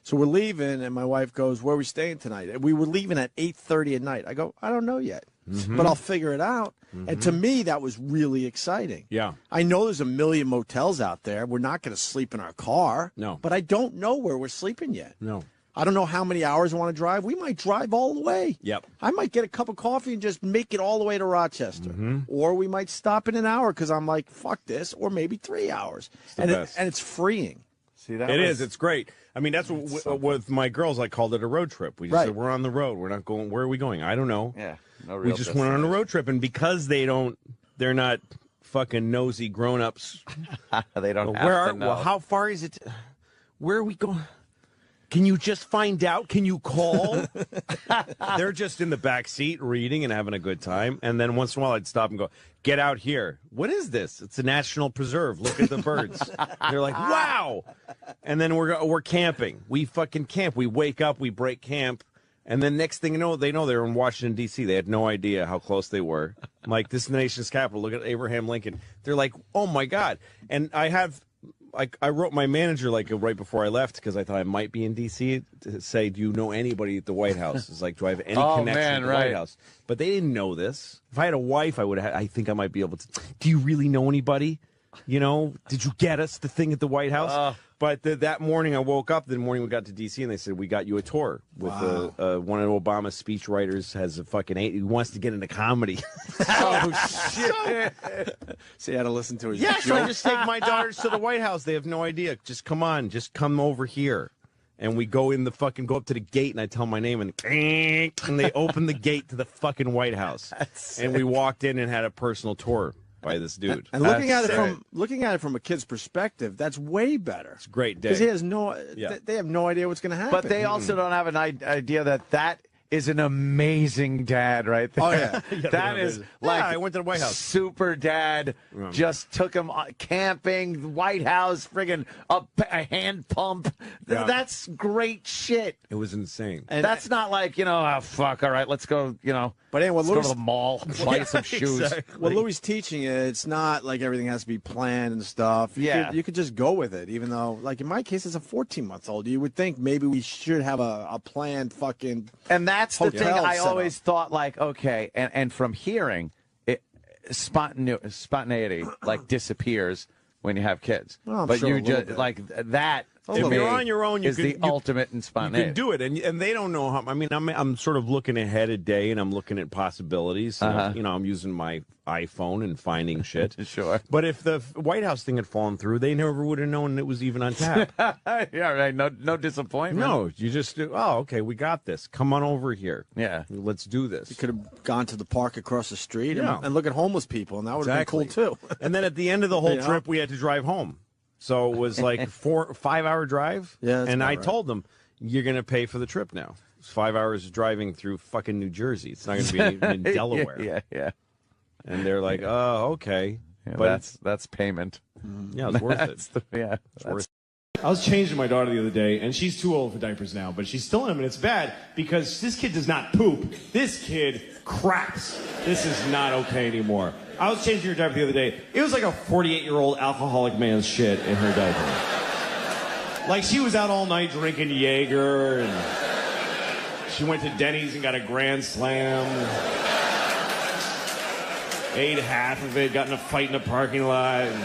So we're leaving, and my wife goes, "Where are we staying tonight?" And we were leaving at 8:30 at night. I go, "I don't know yet, but I'll figure it out." And to me, that was really exciting. Yeah. I know there's a million motels out there. We're not going to sleep in our car. No. But I don't know where we're sleeping yet. No. I don't know how many hours I want to drive. We might drive all the way. Yep. I might get a cup of coffee and just make it all the way to Rochester. Or we might stop in an hour because I'm like, fuck this, or maybe 3 hours. And it's freeing. See that? It is. It's great. I mean, that's what with my girls, I called it a road trip. We just said, we're on the road. We're not going. Where are we going? I don't know. Yeah. No real we just went on a road trip, and because they're not fucking nosy grown-ups. They don't have to know. Well, how far is it? Where are we going? Can you just find out? Can you call? They're just in the back seat reading and having a good time. And then once in a while I'd stop and go, "Get out here. What is this? It's a national preserve. Look at the birds." They're like, "Wow." And then we're camping. We fucking camp. We wake up, we break camp. And then next thing you know, they know they're in Washington, D.C. They had no idea how close they were. I'm like, this is the nation's capital. Look at Abraham Lincoln. They're like, "Oh, my God." And I wrote my manager right before I left because I thought I might be in D.C. to say, "Do you know anybody at the White House?" It's like, do I have any connection to the White House? But they didn't know this. If I had a wife, I think I might be able to. "Do you really know anybody?" You know, did you get us the thing at the White House? But that morning I woke up, the morning we got to D.C., and they said, we got you a tour with one of Obama's speechwriters has a fucking he wants to get into comedy. Oh, shit. So you had to listen to his so I just take my daughters to the White House. They have no idea. Just come on. Just come over here. And we go in go up to the gate, and I tell my name, and they open the gate to the fucking White House. And we walked in and had a personal tour by this dude. And looking at it from a kid's perspective, that's way better. It's a great day. Because he has they have no idea what's going to happen. But they also don't have an idea that is an amazing dad right there. Oh, yeah. That is like I went to the White House. Super dad just took him camping, White House, friggin' a hand pump. Yeah. That's great shit. It was insane. And that's not like, oh, fuck, all right, let's go, But anyway, let's go to the mall, buy some shoes. Exactly. What Louis teaching, it's not like everything has to be planned and stuff. You could just go with it, even though, like in my case, it's a 14-month-old. You would think maybe we should have a planned fucking And that's the thing I setup. always thought, like, okay, and from hearing, spontaneity, like, disappears when you have kids. Well, I'm but sure you a little just, bit. like, that If you're on your own, is the ultimate in spontaneity. You can do it, and they don't know how. I mean, I'm sort of looking ahead a day, and I'm looking at possibilities. I'm using my iPhone and finding shit. Sure. But if the White House thing had fallen through, they never would have known it was even on tap. Yeah, right. No disappointment. No, you just okay, we got this. Come on over here. Yeah, let's do this. You could have gone to the park across the street and look at homeless people, and that would have been cool too. And then at the end of the whole trip, we had to drive home. So it was like 5-hour drive. Yeah, and I told them, you're going to pay for the trip now. It's 5 hours driving through fucking New Jersey. It's not going to be in Delaware. Yeah. And they're like, oh, okay. Yeah, but that's payment. Yeah, it's worth it. It's worth it. I was changing my daughter the other day, and she's too old for diapers now, but she's still in them, and it's bad because this kid does not poop. This kid craps. This is not okay anymore. I was changing her diaper the other day. It was like a 48-year-old alcoholic man's shit in her diaper. Like, she was out all night drinking Jaeger, and she went to Denny's and got a Grand Slam. Ate half of it, got in a fight in a parking lot, and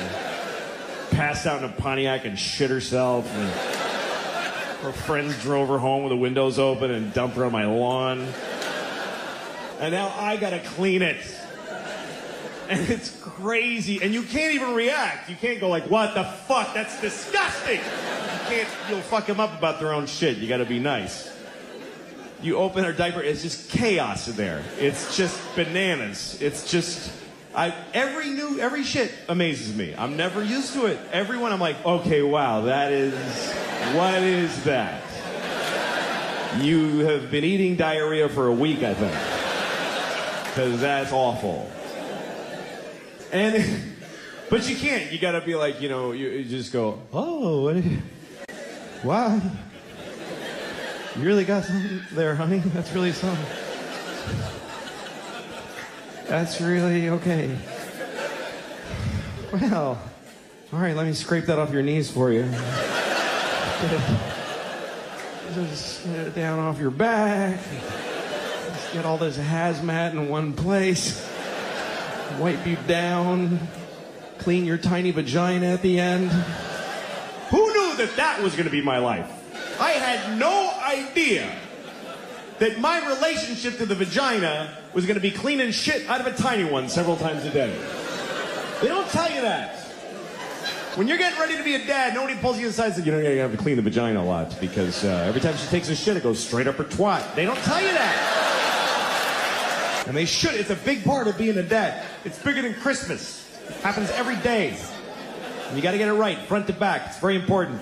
passed out in a Pontiac and shit herself. And her friends drove her home with the windows open and dumped her on my lawn. And now I gotta clean it. And it's crazy. And you can't even react. You can't go like, what the fuck? That's disgusting. You'll fuck them up about their own shit. You gotta be nice. You open her diaper, it's just chaos in there. It's just bananas. It's just... every shit amazes me. I'm never used to it. Everyone, I'm like, okay, wow, what is that? You have been eating diarrhea for a week, I think. Because that's awful. But you can't. You gotta be like, you just go, oh, wow. You really got something there, honey? That's really something. That's really okay. Well, all right, let me scrape that off your knees for you. Just get it down off your back. Just get all this hazmat in one place. Wipe you down. Clean your tiny vagina at the end. Who knew that was going to be my life? I had no idea that my relationship to the vagina was going to be cleaning shit out of a tiny one several times a day. They don't tell you that. When you're getting ready to be a dad, nobody pulls you aside and says, you have to clean the vagina a lot because every time she takes a shit, it goes straight up her twat. They don't tell you that. And they should. It's a big part of being a dad. It's bigger than Christmas. It happens every day. And you got to get it right, front to back. It's very important.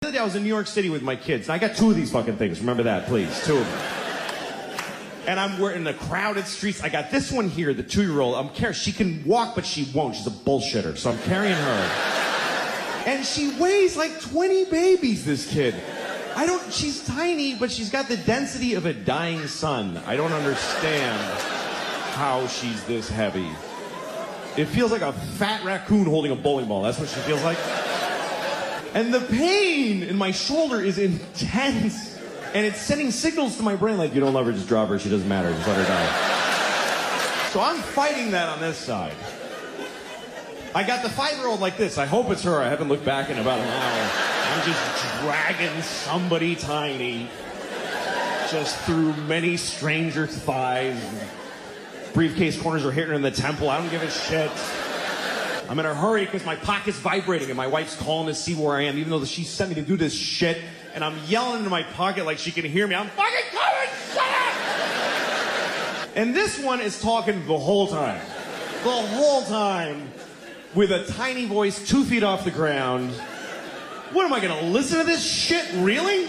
The other day I was in New York City with my kids. And I got 2 of these fucking things. Remember that, please. 2 of them. And we're in the crowded streets. I got this one here, the 2-year-old. I'm carrying. She can walk, but she won't. She's a bullshitter. So I'm carrying her. And she weighs like 20 babies, this kid. She's tiny, but she's got the density of a dying sun. I don't understand how she's this heavy. It feels like a fat raccoon holding a bowling ball. That's what she feels like. And the pain in my shoulder is intense. And it's sending signals to my brain like, you don't love her, just drop her. She doesn't matter. Just let her die. So I'm fighting that on this side. I got the 5-year-old like this. I hope it's her. I haven't looked back in about an hour. I'm just dragging somebody tiny just through many stranger thighs. Briefcase corners are hitting her in the temple. I don't give a shit. I'm in a hurry because my pocket's vibrating and my wife's calling to see where I am, even though she sent me to do this shit. And I'm yelling into my pocket like she can hear me. I'm fucking coming! Shut up! And this one is talking the whole time. The whole time. With a tiny voice 2 feet off the ground. What, am I going to listen to this shit? Really?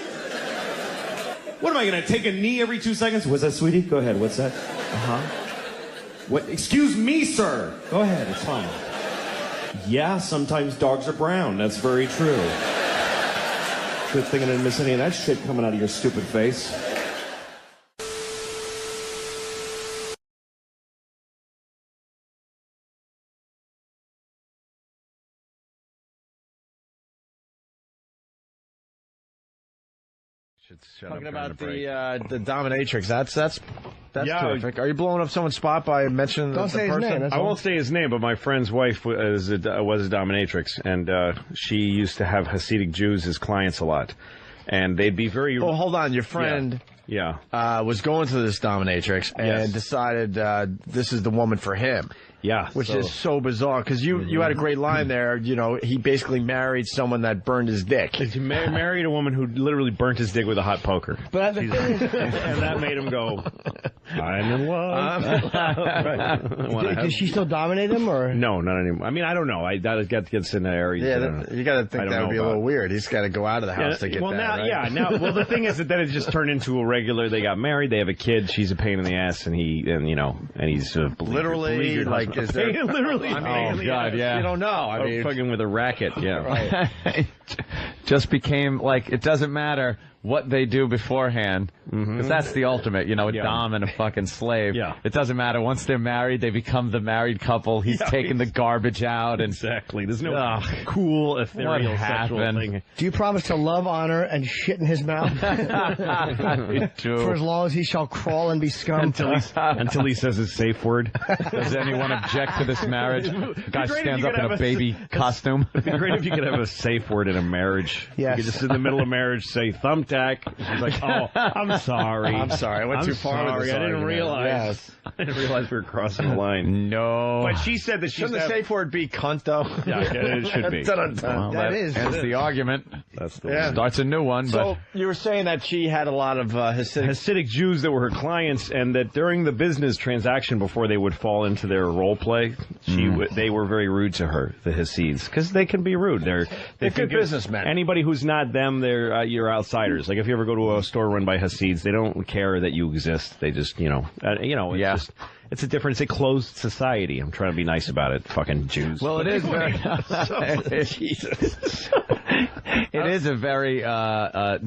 What, am I going to take a knee every 2 seconds? What's that, sweetie? Go ahead. What's that? Uh-huh. What? Excuse me, sir. Go ahead. It's fine. Yeah, sometimes dogs are brown. That's very true. Good thing I didn't miss any of that shit coming out of your stupid face. Talking about the dominatrix, that's terrific. Are you blowing up someone's spot by mentioning the person? Name, I won't say his name, but my friend's wife was a dominatrix, and she used to have Hasidic Jews as clients a lot, and they'd be very. Oh, hold on, your friend. Yeah. Was going to this dominatrix and decided this is the woman for him. Yeah. Which is so bizarre, because you had a great line there. You know, he basically married someone that burned his dick. He married a woman who literally burnt his dick with a hot poker. But and that made him go, I'm in love. Right. Does she still dominate him, or? No, not anymore. I mean, I don't know. That gets in that area. Yeah, you got to think that would be a little weird. He's got to go out of the house to get that, now, right? Yeah, now, well, the thing is that then it just turned into a regular, they got married, they have a kid, she's a pain in the ass, and he's literally, like, is there... Literally. Oh, God, yeah. You don't know. I mean, fucking with a racket, yeah. Right. Just became, like, it doesn't matter what they do beforehand, because that's the ultimate, you know, Dom and a fucking slave. Yeah. It doesn't matter. Once they're married, they become the married couple. He's taking the garbage out. And exactly. There's no cool, ethereal sexual thing. Do you promise to love, honor, and shit in his mouth? For as long as he shall crawl and be scum? Until he says his safe word. Does anyone object to this marriage? The guy stands up in a baby costume. It'd be great if you could have a safe word in a marriage. Yes. You could just in the middle of marriage say thumbtack. She's like, oh, I'm sorry. I'm sorry. I went too far with this I didn't argument. realize. Yes. I didn't realize we were crossing the line. No. But she said that Shouldn't the safe word be cunt, though? Yeah, it should be. Well, that ends the argument. That's the one. Starts a new one. So you were saying that she had a lot of Hasidic Jews that were her clients, and that during the business transaction, before they would fall into their role play, they were very rude to her, the Hasids, because they can be rude. They're good businessmen. Anybody who's not them, you're outsiders. Like if you ever go to a store run by Hasids, they don't care that you exist. They just, it's a different, it's a closed society. I'm trying to be nice about it, fucking Jews. Well, it is very... Jesus. It is a very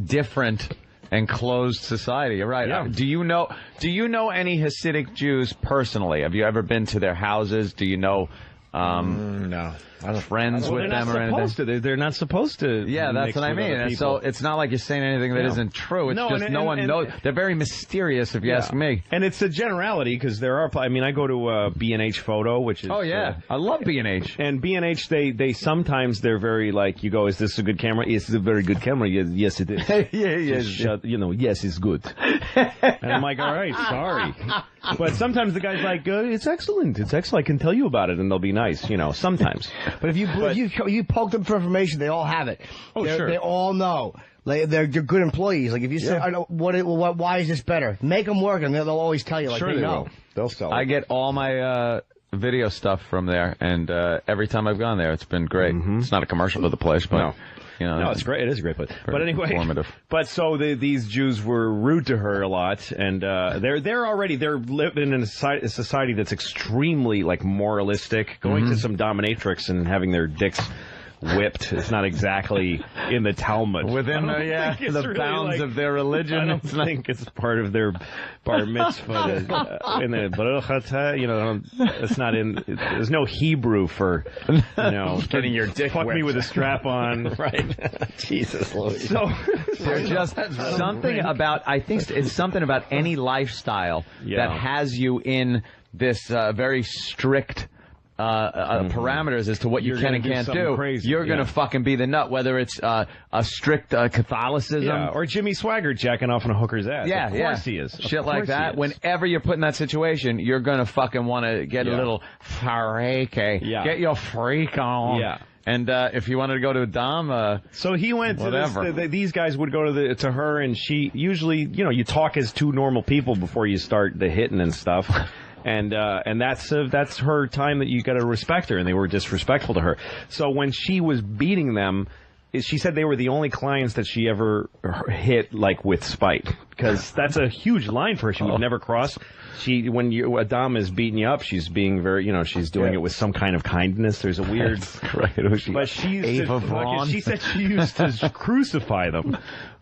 different and closed society. You're right. Yeah. Do you know any Hasidic Jews personally? Have you ever been to their houses? Do you know... no. Friends with them or anything? They're not supposed to. Yeah, that's what I mean. And so it's not like you're saying anything that isn't true. It's just no one knows. They're very mysterious, if you ask me. And it's a generality, because there are. I mean, I go to B&H Photo, which is. Oh yeah, I love B&H. And B&H, they sometimes they're very like, you go, is this a good camera? Yes, it's a very good camera. Yes, it is. yes, yes, it's good. And I'm like, all right, sorry. But sometimes the guy's like, it's excellent. It's excellent. I can tell you about it, and they'll be nice. Sometimes. But if you poke them for information, they all have it. Sure. They all know. They're good employees. Like if you say, why is this better? Make them work, and they'll always tell you. Like sure, they know. will. They'll sell it. I get all my video stuff from there, and every time I've gone there, it's been great. It's not a commercial for the place, but no, it's great. It is a great place. But anyway, informative. But so these Jews were rude to her a lot, and they're living in a society that's extremely like moralistic. Going to some dominatrix and having their dicks whipped is not exactly in the Talmud. Within the really bounds of their religion. I don't think it's part of their bar mitzvah. In the Baruch Atah, it's not in. There's no Hebrew for, getting your dick fuck whipped. Me with a strap on. Right. Jesus, Louis. So there's just something about. I think it's something about any lifestyle that has you in this very strict parameters as to what you can and can't do, crazy, you're going to fucking be the nut, whether it's a strict Catholicism. Or Jimmy Swaggart jacking off on a hooker's ass. Yeah, of course he is. Shit like that. Whenever you're put in that situation, you're going to fucking want to get a little freaky. Yeah. Get your freak on. Yeah. And if you wanted to go to a dom, so he went whatever. to this, these guys would go to her, and she usually, you talk as two normal people before you start the hitting and stuff. And that's her time that you got to respect her, and they were disrespectful to her. So when she was beating them, she said they were the only clients that she ever hit like with spite, because that's a huge line for her. She would never cross. When a dom is beating you up, she's being very, she's doing it with some kind of kindness. There's a weird, but she said she used to crucify them.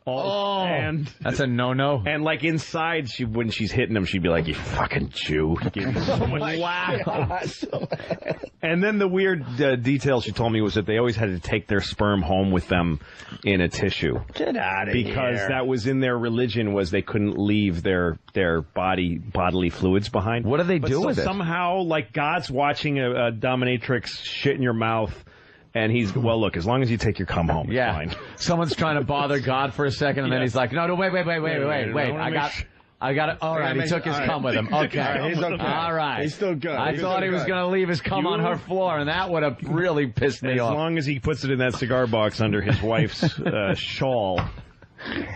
And that's a no-no. And like inside, when she's hitting him, she'd be like, "You fucking Jew!" Give me so much. Wow. And then the weird detail she told me was that they always had to take their sperm home with them in a tissue. Get out of here! Because that was in their religion, was they couldn't leave their bodily fluids behind. What do they do with it? Somehow, like God's watching a dominatrix shit in your mouth. And he's, well, look, as long as you take your cum home, it's fine. Someone's trying to bother God for a second, and then he's like, no, wait. I got it. All right, he took his cum with him. Okay. He's okay. All right. He's still good. I thought he was going to leave his cum on her floor, and that would have really pissed me off. As long as he puts it in that cigar box under his wife's shawl.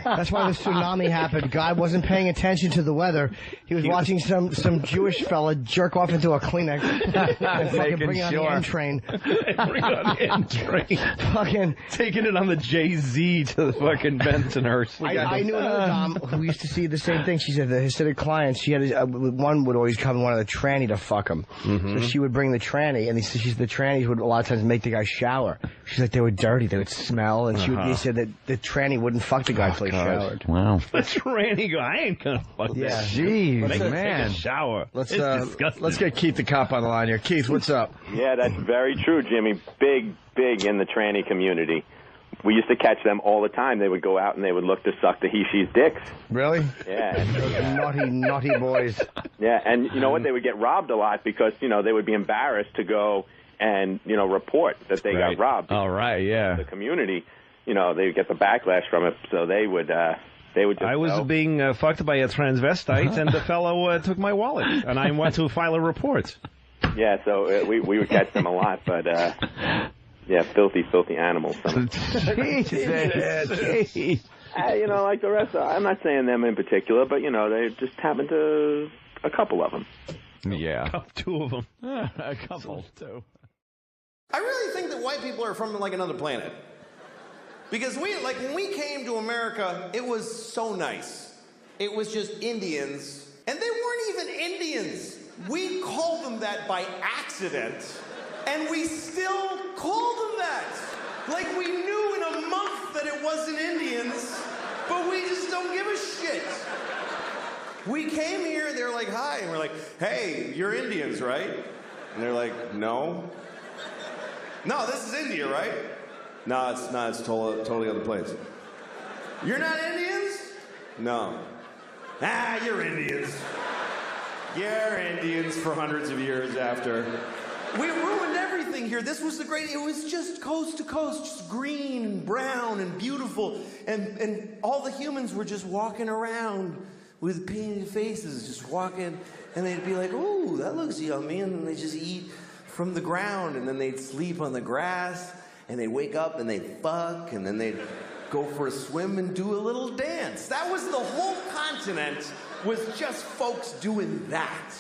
That's why the tsunami happened. God wasn't paying attention to the weather. He was watching some Jewish fella jerk off into a Kleenex and fucking bring on the N train. Bring on the N train. Fucking taking it on the JZ to the fucking Bensonhurst. I knew another dom who used to see the same thing. She said the Hasidic clients, she had one would always come, one of the tranny to fuck him. So she would bring the tranny, and the trannies would a lot of times make the guy shower. She's like, they were dirty, they would smell, and he said that the tranny wouldn't fuck the guy until he showered. Wow. The tranny go, I ain't gonna fuck that. Jeez, man. Take a shower. Let's get Keith the cop on the line here. Keith, what's up? Yeah, that's very true, Jimmy. Big in the tranny community. We used to catch them all the time. They would go out and they would look to suck the he-she's dicks. Really? Yeah. Those naughty boys. Yeah, and you know what? They would get robbed a lot because, they would be embarrassed to go and, report that they got robbed. All right, yeah. The community, they would get the backlash from it, so they would just I was being fucked by a transvestite, and the fellow took my wallet, and I went to file a report. Yeah, so we would catch them a lot, but... yeah, filthy animals. Jesus. Like the rest I'm not saying them in particular, but, they just happen to... a couple of them. Yeah. Two of them. A couple, too. I really think that white people are from, like, another planet. Because when we came to America, it was so nice. It was just Indians. And they weren't even Indians. We called them that by accident. And we still call them that. Like we knew in a month that it wasn't Indians, but we just don't give a shit. We came here, they're like, hi, and we're like, hey, you're Indians, right? And they're like, no. No, this is India, right? No, it's not, it's totally other place. You're not Indians? No. You're Indians. You're Indians for hundreds of years after. We ruined everything here. This was it was just coast to coast, just green and brown and beautiful. And all the humans were just walking around with painted faces, just walking. And they'd be like, ooh, that looks yummy. And then they just eat from the ground. And then they'd sleep on the grass. And they'd wake up and they'd fuck. And then they'd go for a swim and do a little dance. That was the whole continent, was just folks doing that.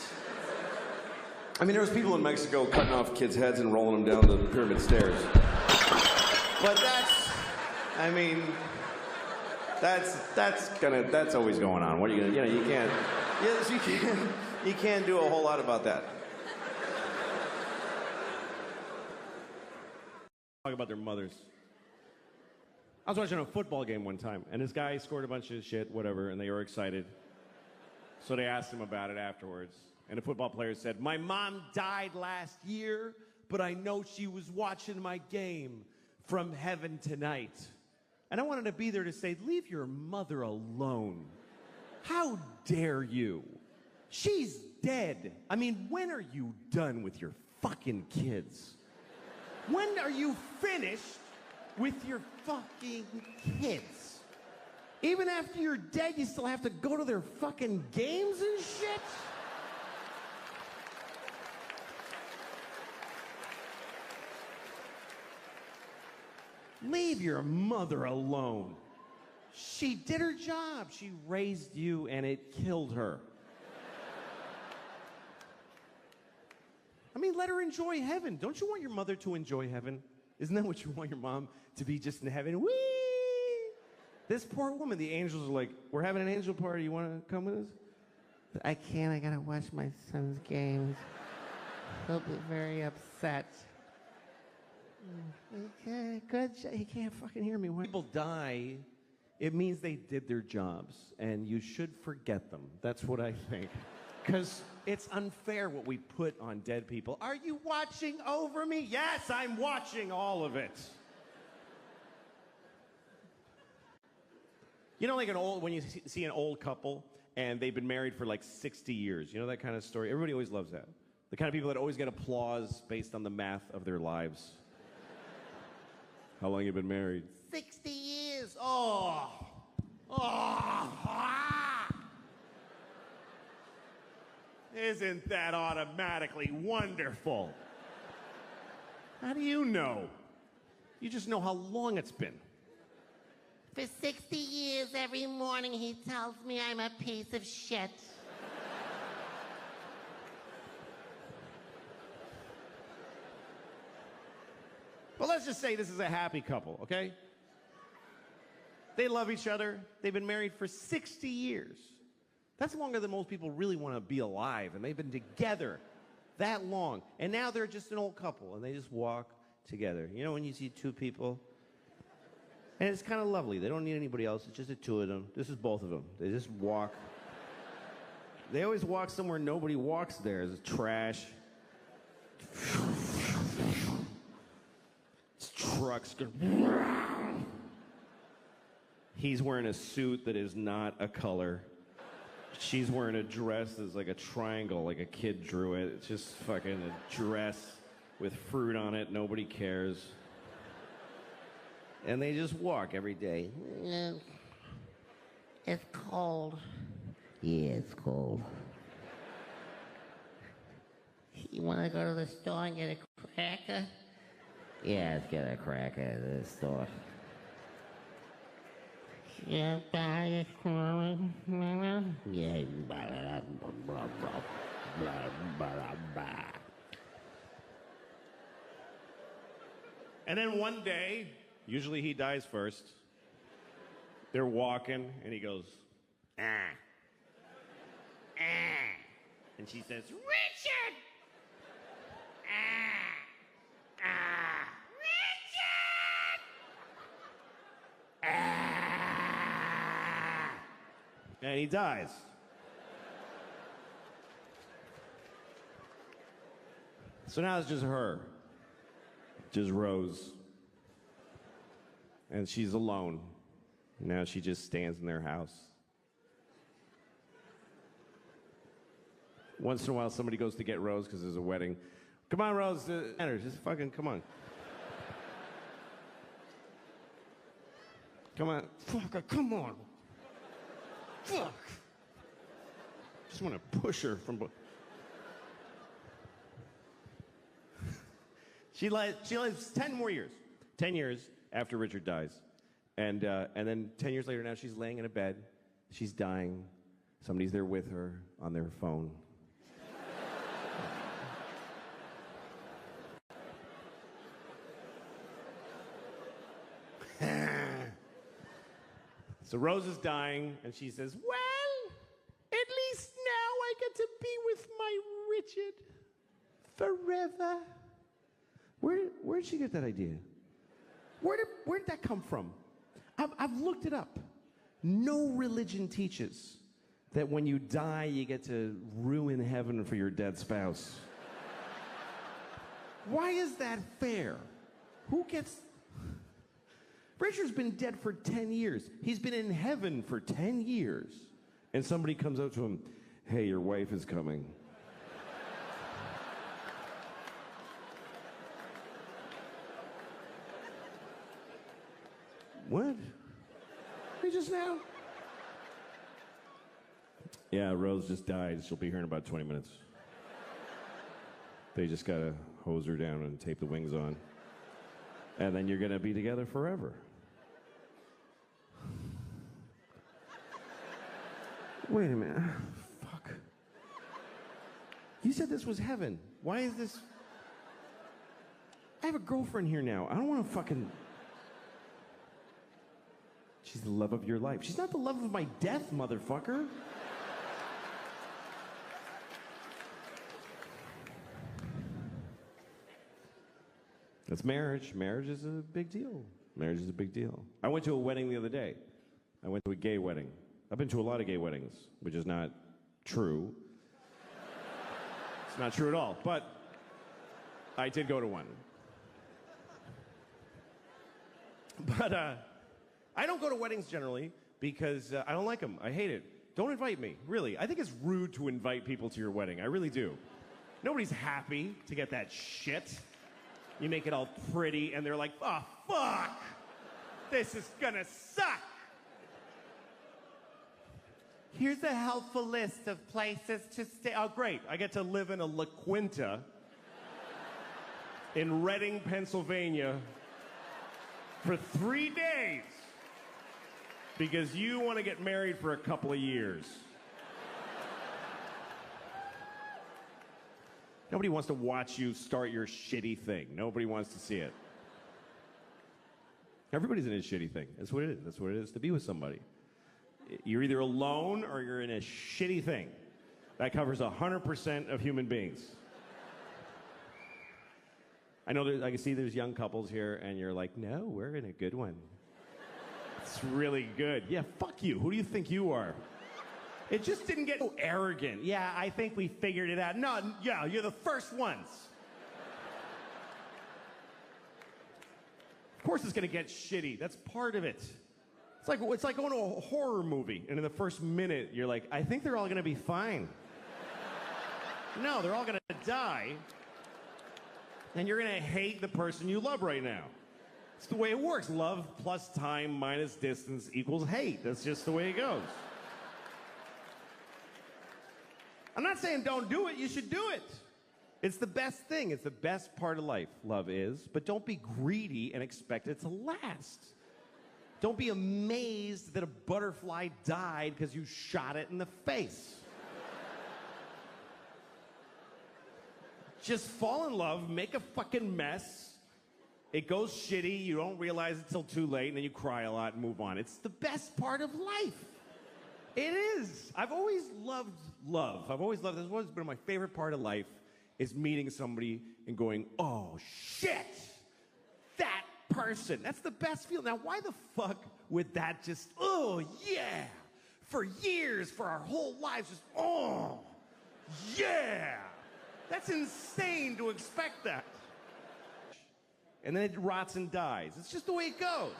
I mean, there was people in Mexico cutting off kids' heads and rolling them down the pyramid stairs. But that's always going on. What are you gonna, you can't do a whole lot about that. Talk about their mothers. I was watching a football game one time, and this guy scored a bunch of shit, whatever, and they were excited. So they asked him about it afterwards. And the football player said, my mom died last year, but I know she was watching my game from heaven tonight. And I wanted to be there to say, leave your mother alone. How dare you? She's dead. I mean, when are you done with your fucking kids. When are you finished with your fucking kids? Even after you're dead, you still have to go to their fucking games and shit? Leave your mother alone. She did her job. She raised you and it killed her. I mean, let her enjoy heaven. Don't you want your mother to enjoy heaven? Isn't that what you want your mom to be, just in heaven? Whee! This poor woman, the angels are like, we're having an angel party. You want to come with us? I can't. I got to watch my son's games. He'll be very upset. Okay, good. He can't fucking hear me. When people die, it means they did their jobs, and you should forget them. That's what I think. Because it's unfair what we put on dead people. Are you watching over me? Yes, I'm watching all of it. You know, like when you see an old couple and they've been married for like 60 years. You know that kind of story? Everybody always loves that. The kind of people that always get applause based on the math of their lives. How long you been married? 60 years. Oh. Isn't that automatically wonderful? How do you know? You just know how long it's been. For 60 years, every morning he tells me I'm a piece of shit. Well, let's just say this is a happy couple, okay? They love each other. They've been married for 60 years. That's longer than most people really want to be alive, and they've been together that long. And now they're just an old couple, and they just walk together. You know when you see two people? And it's kind of lovely. They don't need anybody else. It's just the two of them. This is both of them. They just walk. They always walk somewhere nobody walks there. It's trash. It's trucks. He's wearing a suit that is not a color. She's wearing a dress that's like a triangle, like a kid drew it. It's just fucking a dress with fruit on it. Nobody cares. And they just walk every day. It's cold. Yeah, it's cold. You want to go to the store and get a cracker? Yeah, let's get a cracker at the store. Yeah, buy a cracker. Yeah, And then one day, usually he dies first. They're walking, and he goes, ah. Ah. And she says, Richard! Ah. Ah. Richard! Ah. And he dies. So now it's just her. Just Rose. And she's alone. Now she just stands in their house. Once in a while, somebody goes to get Rose because there's a wedding. Come on, Rose. Just fucking come on. Come on. Fuck, come on. Fuck. Just want to push her from... She lives 10 more years. 10 years after Richard dies. And then 10 years later now she's laying in a bed. She's dying. Somebody's there with her on their phone. So Rose is dying, and she says, well, at least now I get to be with my Richard forever. Where'd she get that idea? Where did that come from? I've looked it up. No religion teaches that when you die, you get to ruin heaven for your dead spouse. Why is that fair? Who gets... Richard's been dead for 10 years. He's been in heaven for 10 years. And somebody comes up to him, hey, your wife is coming. What? Hey, just now? Yeah, Rose just died. She'll be here in about 20 minutes. They just gotta hose her down and tape the wings on. And then you're gonna be together forever. Wait a minute. Fuck. You said this was heaven. Why is this? I have a girlfriend here now. I don't want to fucking... She's the love of your life. She's not the love of my death, motherfucker. That's marriage. Marriage is a big deal. Marriage is a big deal. I went to a wedding the other day. I went to a gay wedding. I've been to a lot of gay weddings, which is not true. It's not true at all, but I did go to one. But I don't go to weddings generally because I don't like them. I hate it. Don't invite me, really. I think it's rude to invite people to your wedding. I really do. Nobody's happy to get that shit. You make it all pretty, and they're like, oh, fuck! This is gonna suck! Here's a helpful list of places to stay. Oh, great. I get to live in a La Quinta in Reading, Pennsylvania for 3 days because you want to get married for a couple of years. Nobody wants to watch you start your shitty thing. Nobody wants to see it. Everybody's in a shitty thing. That's what it is. That's what it is to be with somebody. You're either alone or you're in a shitty thing. That covers 100% of human beings. I know I can see there's young couples here, and you're like, no, we're in a good one. It's really good. Yeah, fuck you. Who do you think you are? It just didn't get so arrogant. Yeah, I think we figured it out. No, yeah, you're the first ones. Of course it's gonna get shitty. That's part of it. It's like going to a horror movie, and in the first minute, you're like, I think they're all gonna be fine. No, they're all gonna die, and you're gonna hate the person you love right now. It's the way it works. Love plus time minus distance equals hate. That's just the way it goes. I'm not saying don't do it. You should do it. It's the best thing. It's the best part of life, love is. But don't be greedy and expect it to last. Don't be amazed that a butterfly died because you shot it in the face. Just fall in love, make a fucking mess. It goes shitty, you don't realize it till too late, and then you cry a lot and move on. It's the best part of life. It is. I've always loved love. That's always been my favorite part of life, is meeting somebody and going, oh, shit, that person. That's the best feeling. Now, why the fuck would that just, oh, yeah, for years, for our whole lives, just, oh, yeah. That's insane to expect that. And then it rots and dies. It's just the way it goes.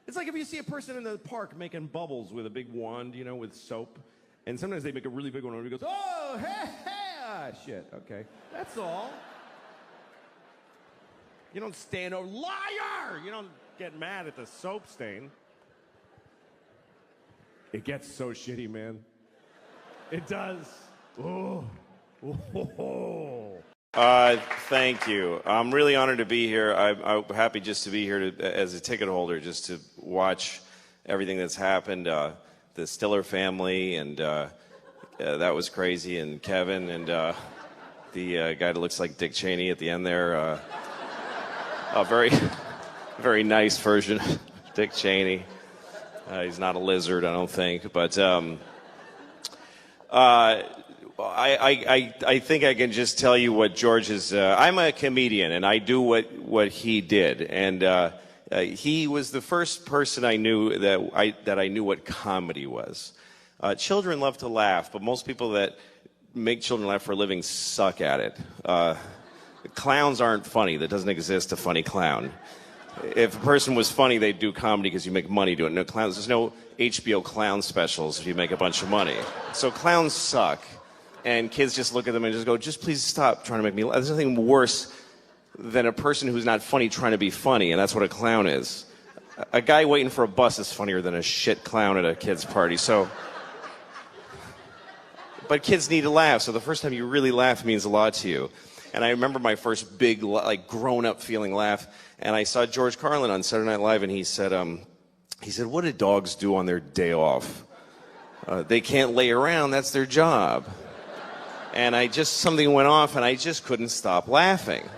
It's like if you see a person in the park making bubbles with a big wand, you know, with soap. And sometimes they make a really big one and he goes, oh, hey, ah, shit, okay. That's all. You don't stand over, liar! You don't get mad at the soap stain. It gets so shitty, man. It does. Oh. Thank you. I'm really honored to be here. I'm happy just to be here as a ticket holder, just to watch everything that's happened. The Stiller family, and that was crazy, and Kevin, and the guy that looks like Dick Cheney at the end there. A very, very nice version of Dick Cheney. He's not a lizard, I don't think, but I think I can just tell you what George is. I'm a comedian, and I do what he did, and he was the first person I knew that I knew what comedy was. Children love to laugh, but most people that make children laugh for a living suck at it. Clowns aren't funny. That doesn't exist, a funny clown. If a person was funny, they'd do comedy because you make money doing it. No clowns. There's no HBO clown specials if you make a bunch of money. So clowns suck. And kids just look at them and just go, just please stop trying to make me laugh. There's nothing worse than a person who's not funny trying to be funny, and that's what a clown is. A guy waiting for a bus is funnier than a shit clown at a kid's party. So, but kids need to laugh, so the first time you really laugh means a lot to you. And I remember my first big, like, grown-up feeling laugh, and I saw George Carlin on Saturday Night Live, and he said, what do dogs do on their day off? They can't lay around, that's their job. And something went off, and I just couldn't stop laughing.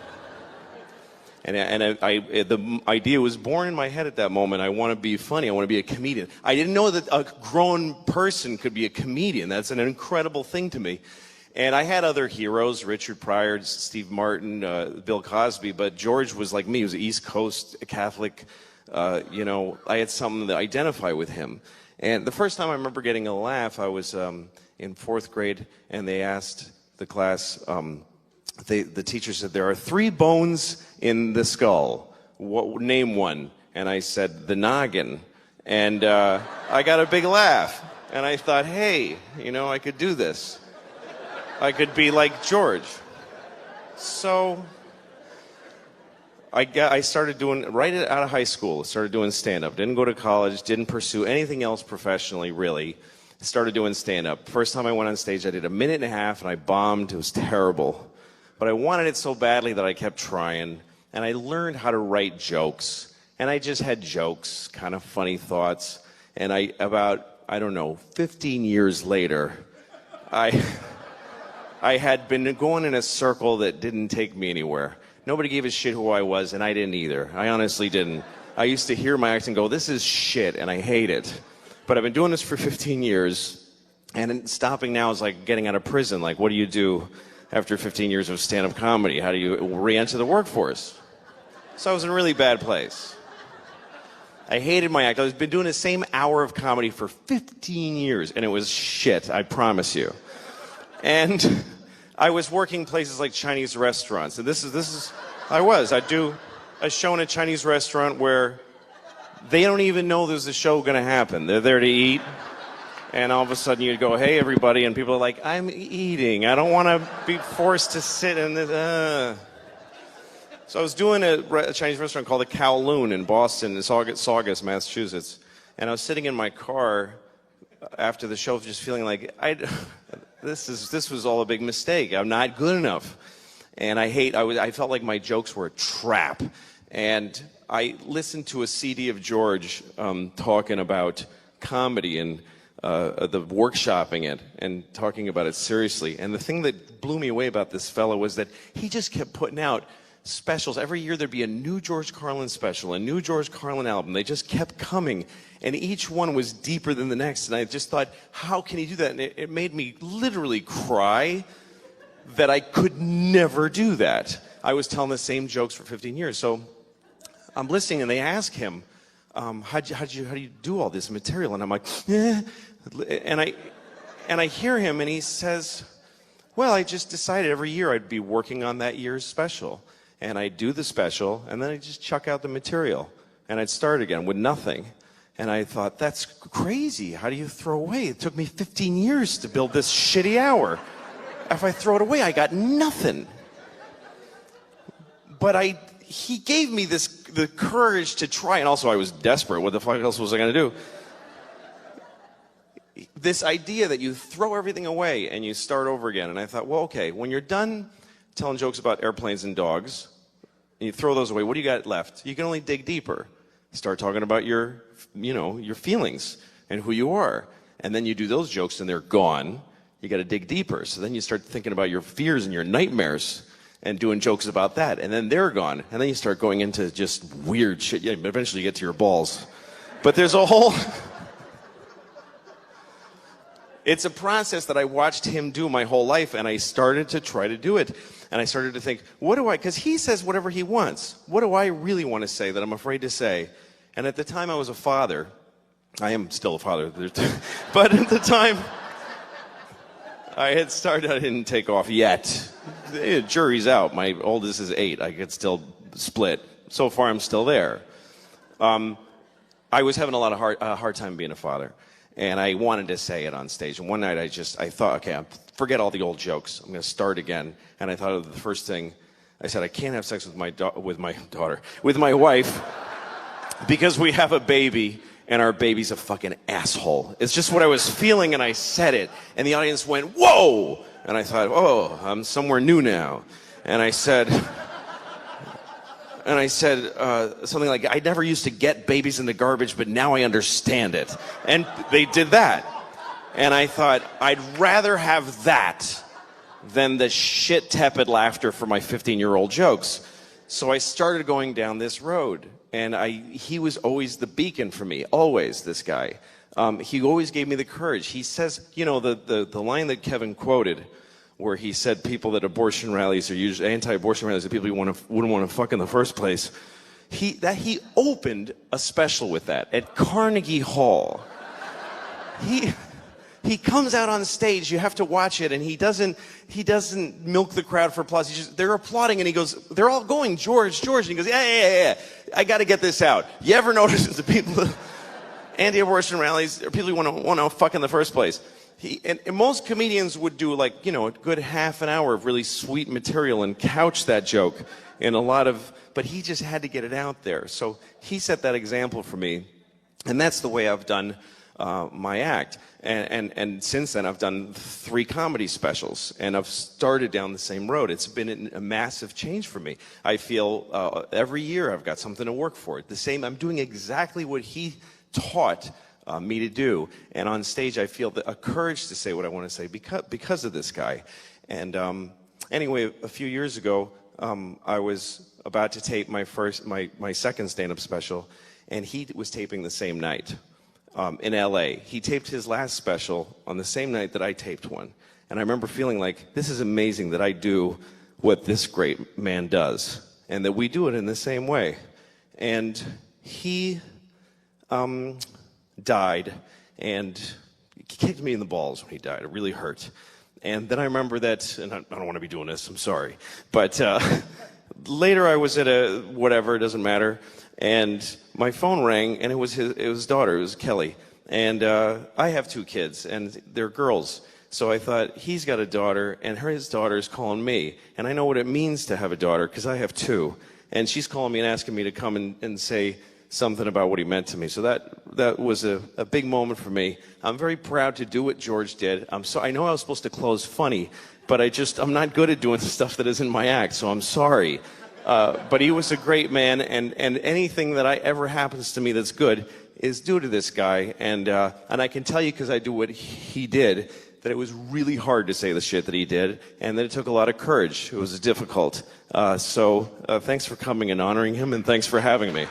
And the idea was born in my head at that moment. I want to be funny. I want to be a comedian. I didn't know that a grown person could be a comedian. That's an incredible thing to me. And I had other heroes, Richard Pryor, Steve Martin, Bill Cosby, but George was like me. He was East Coast Catholic. I had something to identify with him. And the first time I remember getting a laugh, I was in fourth grade, and they asked the class, the teacher said, there are 3 bones in the skull. Name one. And I said, the noggin. And I got a big laugh. And I thought, hey, I could do this. I could be like George. So I started doing, right out of high school, started doing stand-up. Didn't go to college, didn't pursue anything else professionally, really. Started doing stand-up. First time I went on stage, I did a minute and a half, and I bombed. It was terrible. But I wanted it so badly that I kept trying, and I learned how to write jokes. And I just had jokes, kind of funny thoughts. And about 15 years later, I had been going in a circle that didn't take me anywhere. Nobody gave a shit who I was, and I didn't either. I honestly didn't. I used to hear my act and go, this is shit, and I hate it. But I've been doing this for 15 years, and stopping now is like getting out of prison. Like, what do you do after 15 years of stand-up comedy? How do you re-enter the workforce? So I was in a really bad place. I hated my act. I've been doing the same hour of comedy for 15 years, and it was shit, I promise you. And I was working places like Chinese restaurants. And I'd do a show in a Chinese restaurant where they don't even know there's a show going to happen. They're there to eat. And all of a sudden you'd go, hey, everybody. And people are like, I'm eating. I don't want to be forced to sit in this. So I was doing a Chinese restaurant called the 𝐂𝐊'𝐬 in Boston, in Saugus, Massachusetts. And I was sitting in my car after the show just feeling like, this was all a big mistake. I'm not good enough. And I felt like my jokes were a trap. And I listened to a CD of George talking about comedy and the workshopping it and talking about it seriously. And the thing that blew me away about this fellow was that he just kept putting out specials. Every year there'd be a new George Carlin special, a new George Carlin album. They just kept coming, and each one was deeper than the next. And I just thought, how can he do that? And it made me literally cry that I could never do that. I was telling the same jokes for 15 years. So I'm listening, and they ask him, how do you do all this material? And I'm like, and I hear him, and he says, well, I just decided every year I'd be working on that year's special. And I'd do the special, and then I'd just chuck out the material. And I'd start again with nothing. And I thought, that's crazy. How do you throw away? It took me 15 years to build this shitty hour. If I throw it away, I got nothing. But he gave me the courage to try, and also I was desperate. What the fuck else was I going to do? This idea that you throw everything away and you start over again. And I thought, well, okay, when you're done telling jokes about airplanes and dogs, and you throw those away, what do you got left? You can only dig deeper. Start talking about your feelings and who you are. And then you do those jokes and they're gone. You got to dig deeper. So then you start thinking about your fears and your nightmares and doing jokes about that. And then they're gone. And then you start going into just weird shit. Yeah, eventually you get to your balls. But there's a whole... It's a process that I watched him do my whole life, and I started to try to do it. And I started to think, because he says whatever he wants. What do I really want to say that I'm afraid to say? And at the time I was a father. I am still a father. But at the time, I had started, I didn't take off yet. The jury's out. My oldest is 8. I could still split. So far, I'm still there. I was having a lot of hard time being a father. And I wanted to say it on stage. And one night I thought, okay, forget all the old jokes. I'm going to start again. And I thought of the first thing I said, I can't have sex with my daughter, with my wife, because we have a baby, and our baby's a fucking asshole. It's just what I was feeling, and I said it. And the audience went, whoa! And I thought, oh, I'm somewhere new now. And I said something like, I never used to get babies in the garbage, but now I understand it. And they did that. And I thought, I'd rather have that than the shit tepid laughter for my 15-year-old jokes. So I started going down this road. And he was always the beacon for me, always, this guy. He always gave me the courage. He says, you know, the line that Kevin quoted, where he said people that abortion rallies are usually, anti-abortion rallies are people you wouldn't want to fuck in the first place. He opened a special with that at Carnegie Hall. He comes out on stage, you have to watch it, and he doesn't milk the crowd for applause. They're applauding, and he goes, they're all going, George, and he goes, yeah, I got to get this out. You ever notice the people, anti-abortion rallies are people you want to fuck in the first place? And most comedians would do, like, you know, a good half an hour of really sweet material and couch that joke in a lot of, but he just had to get it out there. So he set that example for me, and that's the way I've done my act. And since then, I've done 3 comedy specials, and I've started down the same road. It's been a massive change for me. I feel every year I've got something to work for. I'm doing exactly what he taught me to do. And on stage, I feel a courage to say what I want to say because of this guy. And anyway, a few years ago, I was about to tape my second stand-up special, and he was taping the same night. In LA. He taped his last special on the same night that I taped one. And I remember feeling like, this is amazing that I do what this great man does, and that we do it in the same way. And he died, and he kicked me in the balls when he died. It really hurt. And then I remember that, and I don't want to be doing this, I'm sorry. But later I was at a whatever, it doesn't matter. And my phone rang, and it was his daughter, it was Kelly. And I have 2 kids, and they're girls. So I thought, he's got a daughter, and his daughter's calling me. And I know what it means to have a daughter, because I have 2. And she's calling me and asking me to come and say something about what he meant to me. So that was a big moment for me. I'm very proud to do what George did. I know I was supposed to close funny, but I'm not good at doing stuff that isn't my act, so I'm sorry. But he was a great man, and anything that ever happens to me that's good is due to this guy. And I can tell you, because I do what he did, that it was really hard to say the shit that he did, and that it took a lot of courage. It was difficult. So thanks for coming and honoring him, and thanks for having me.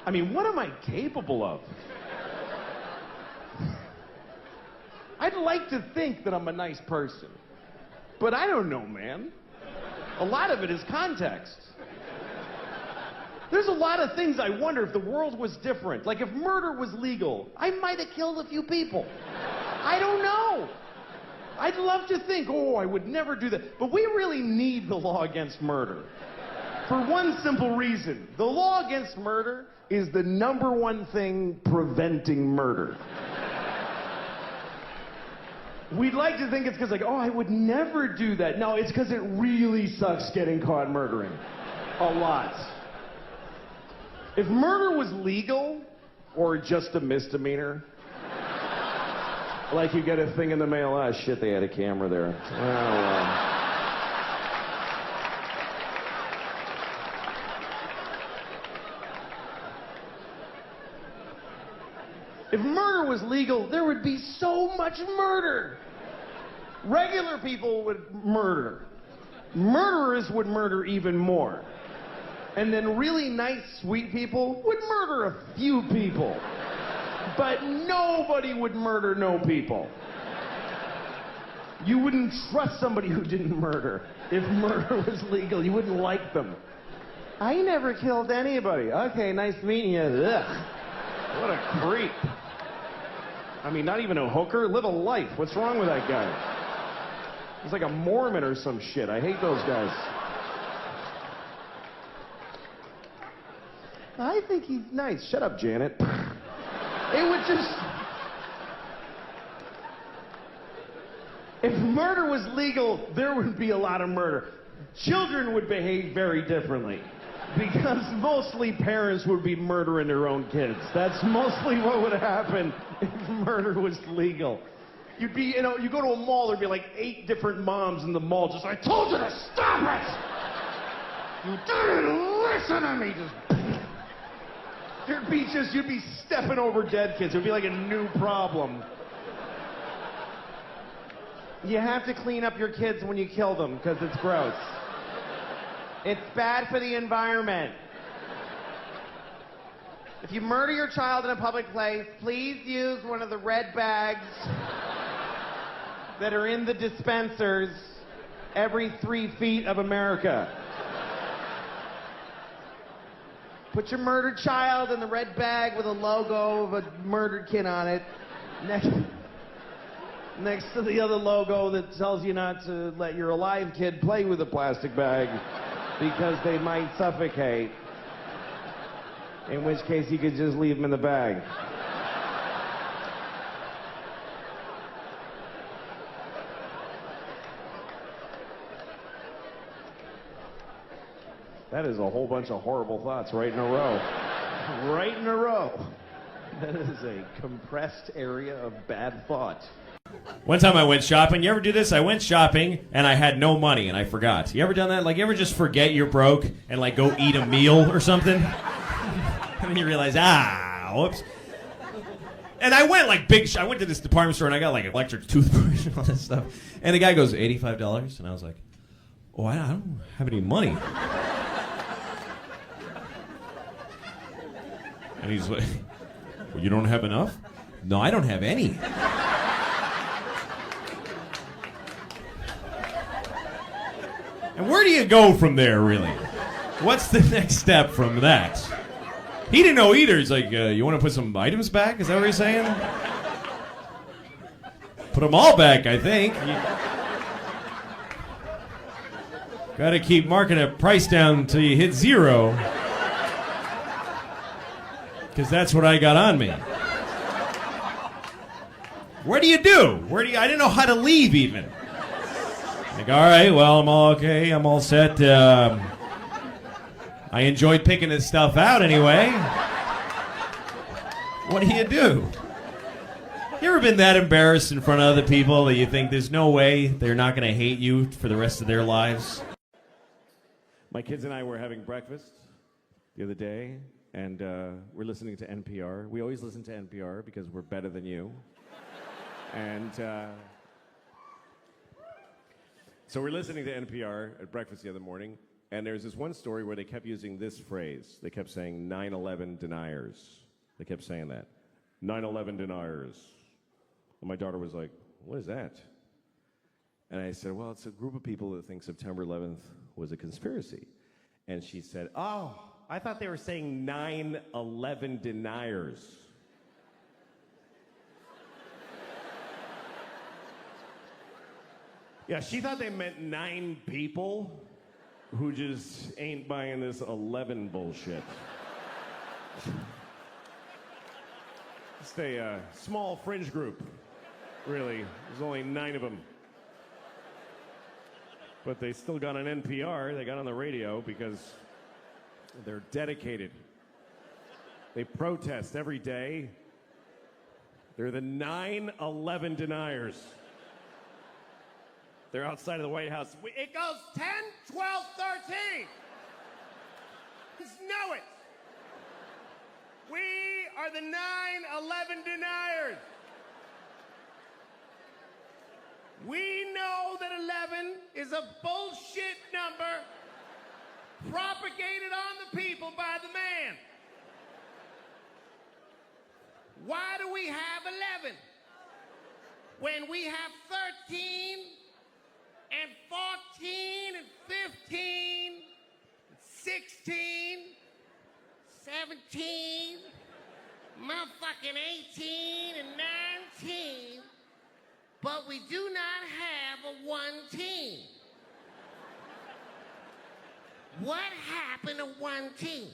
I mean, what am I capable of? I'd like to think that I'm a nice person, but I don't know, man. A lot of it is context. There's a lot of things I wonder if the world was different. Like if murder was legal, I might have killed a few people. I don't know. I'd love to think, oh, I would never do that. But we really need the law against murder. For one simple reason. The law against murder is the #1 thing preventing murder. We'd like to think it's because, like, oh, I would never do that. No, it's because it really sucks getting caught murdering. A lot. If murder was legal, or just a misdemeanor, like you get a thing in the mail, ah, shit, they had a camera there. Oh, well. If murder was legal, there would be so much murder. Regular people would murder. Murderers would murder even more. And then really nice, sweet people would murder a few people. But nobody would murder no people. You wouldn't trust somebody who didn't murder. If murder was legal, you wouldn't like them. I never killed anybody. Okay, nice meeting you. Ugh. What a creep. I mean, not even a hooker? Live a life. What's wrong with that guy? He's like a Mormon or some shit. I hate those guys. I think he's nice. Shut up, Janet. It would just... If murder was legal, there would be a lot of murder. Children would behave very differently. Because mostly parents would be murdering their own kids. That's mostly what would happen if murder was legal. You'd be, you go to a mall, there'd be like 8 different moms in the mall just, I told you to stop it! You didn't listen to me! You'd be stepping over dead kids. It'd be like a new problem. You have to clean up your kids when you kill them, because it's gross. It's bad for the environment. If you murder your child in a public place, please use one of the red bags that are in the dispensers every 3 feet of America. Put your murdered child in the red bag with a logo of a murdered kid on it. Next to the other logo that tells you not to let your alive kid play with a plastic bag because they might suffocate. In which case you could just leave them in the bag. That is a whole bunch of horrible thoughts right in a row. Right in a row. That is a compressed area of bad thought. One time I went shopping. You ever do this? I went shopping and I had no money and I forgot. You ever done that? Like, you ever just forget you're broke and like go eat a meal or something? And then you realize, whoops. And I went like I went to this department store and I got like electric toothbrush and all that stuff. And the guy goes, $85? And I was like, oh, I don't have any money. And he's like, well, you don't have enough? No, I don't have any. And where do you go from there, really? What's the next step from that? He didn't know either. He's like, you want to put some items back? Is that what he's saying? Put them all back, I think. Got to keep marking a price down until you hit 0. Because that's what I got on me. Where do you do? I didn't know how to leave, even. Like, all right, well, I'm all okay. I'm all set. I enjoyed picking this stuff out anyway. What do you do? You ever been that embarrassed in front of other people that you think there's no way they're not going to hate you for the rest of their lives? My kids and I were having breakfast the other day, and we're listening to NPR. We always listen to NPR because we're better than you. And so we're listening to NPR at breakfast the other morning, and there's this one story where they kept using this phrase. They kept saying 9/11 deniers. They kept saying that. 9/11 deniers. And my daughter was like, what is that? And I said, well, it's a group of people that think September 11th was a conspiracy. And she said, oh, I thought they were saying 9/11 deniers. Yeah, she thought they meant 9 people who just ain't buying this 11 bullshit. Just a small fringe group, really. There's only 9 of them. But they still got on NPR, they got on the radio because they're dedicated. They protest every day. They're the 9/11 deniers. They're outside of the White House. It goes 10, 12, 13. Just know it. We are the 9/11 deniers. We know that 11 is a bullshit number propagated on the people by the man. Why do we have 11 when we have 13 and 14 and 15 and 16, 17, motherfucking 18 and 19, but But we do not have a one team. What happened to one team?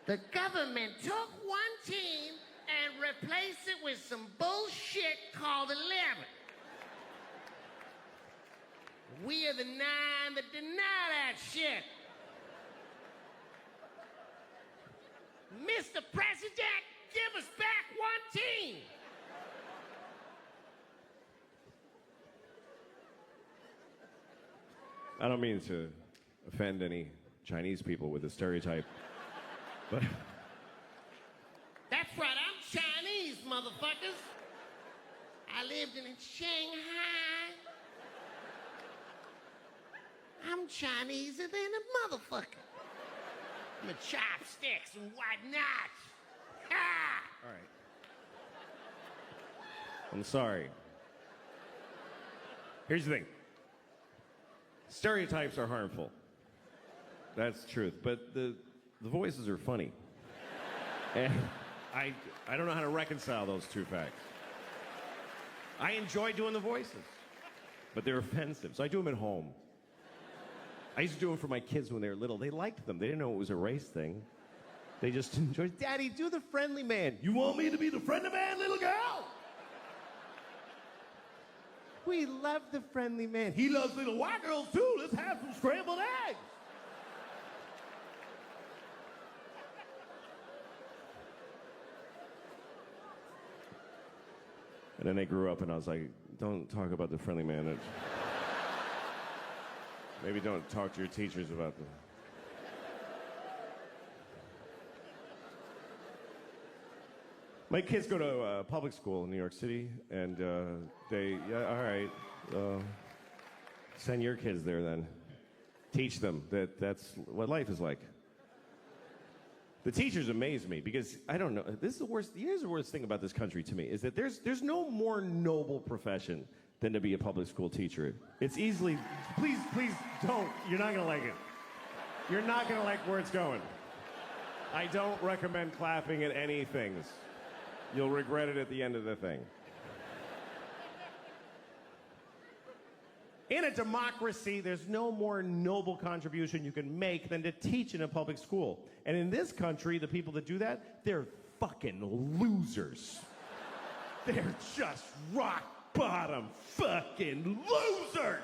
The government took one team and replaced it with some bullshit called 11. We are the 9 that deny that shit. Mr. President, give us back one team. I don't mean to offend any Chinese people with the stereotype, but... That's right, I'm Chinese, motherfuckers. I lived in Shanghai. I'm Chineser than a motherfucker. I'm a chopsticks and whatnot. Ah! All right. I'm sorry. Here's the thing. Stereotypes are harmful. That's the truth. But the voices are funny. And I don't know how to reconcile those two facts. I enjoy doing the voices, but they're offensive. So I do them at home. I used to do them for my kids when they were little. They liked them. They didn't know it was a race thing. They just enjoyed, Daddy, do the friendly man. You want me to be the friendly man, little girl? We love the friendly man. He loves little white girls, too. Let's have some scrambled eggs. And then they grew up, and I was like, don't talk about the friendly man. Maybe don't talk to your teachers about them. My kids go to public school in New York City, and send your kids there then. Teach them that's what life is like. The teachers amaze me because I don't know. This is the worst. Here's the worst thing about this country to me is that there's no more noble profession than to be a public school teacher. It's easily. Please don't. You're not gonna like it. You're not gonna like where it's going. I don't recommend clapping at any things. You'll regret it at the end of the thing. In a democracy, there's no more noble contribution you can make than to teach in a public school. And in this country, the people that do that, they're fucking losers. They're just rock bottom fucking losers.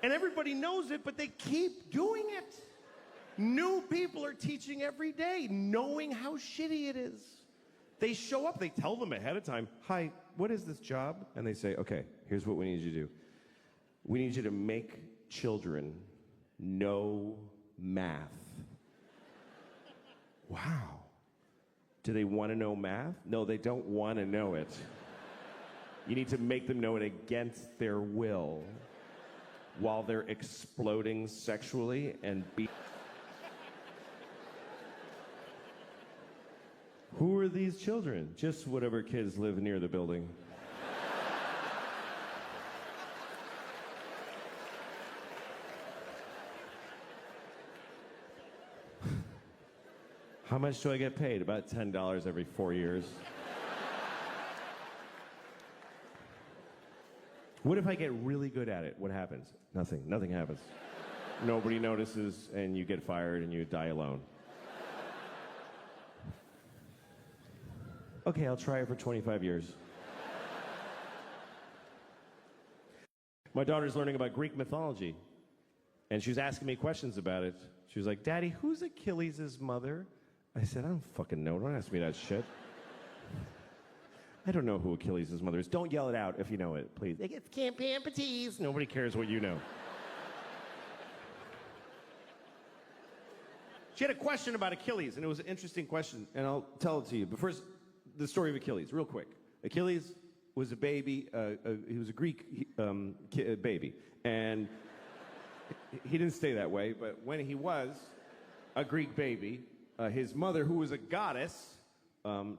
And everybody knows it, but they keep doing it. New people are teaching every day, knowing how shitty it is. They show up, they tell them ahead of time, hi, what is this job? And they say, okay, here's what we need you to do. We need you to make children know math. Wow. Do they want to know math? No, they don't want to know it. You need to make them know it against their will while they're exploding sexually and Who are these children? Just whatever kids live near the building. How much do I get paid? About $10 every 4 years. What if I get really good at it? What happens? Nothing. Nothing happens. Nobody notices, and you get fired, and you die alone. Okay, I'll try it for 25 years. My daughter's learning about Greek mythology, and she was asking me questions about it. She was like, Daddy, who's Achilles' mother? I said, I don't fucking know. Don't ask me that shit. I don't know who Achilles' mother is. Don't yell it out if you know it, please. It's Camp Amputees. Nobody cares what you know. She had a question about Achilles, and it was an interesting question, and I'll tell it to you. But first, the story of Achilles, real quick. Achilles was a baby. He was a Greek baby. And he didn't stay that way, but when he was a Greek baby, his mother, who was a goddess,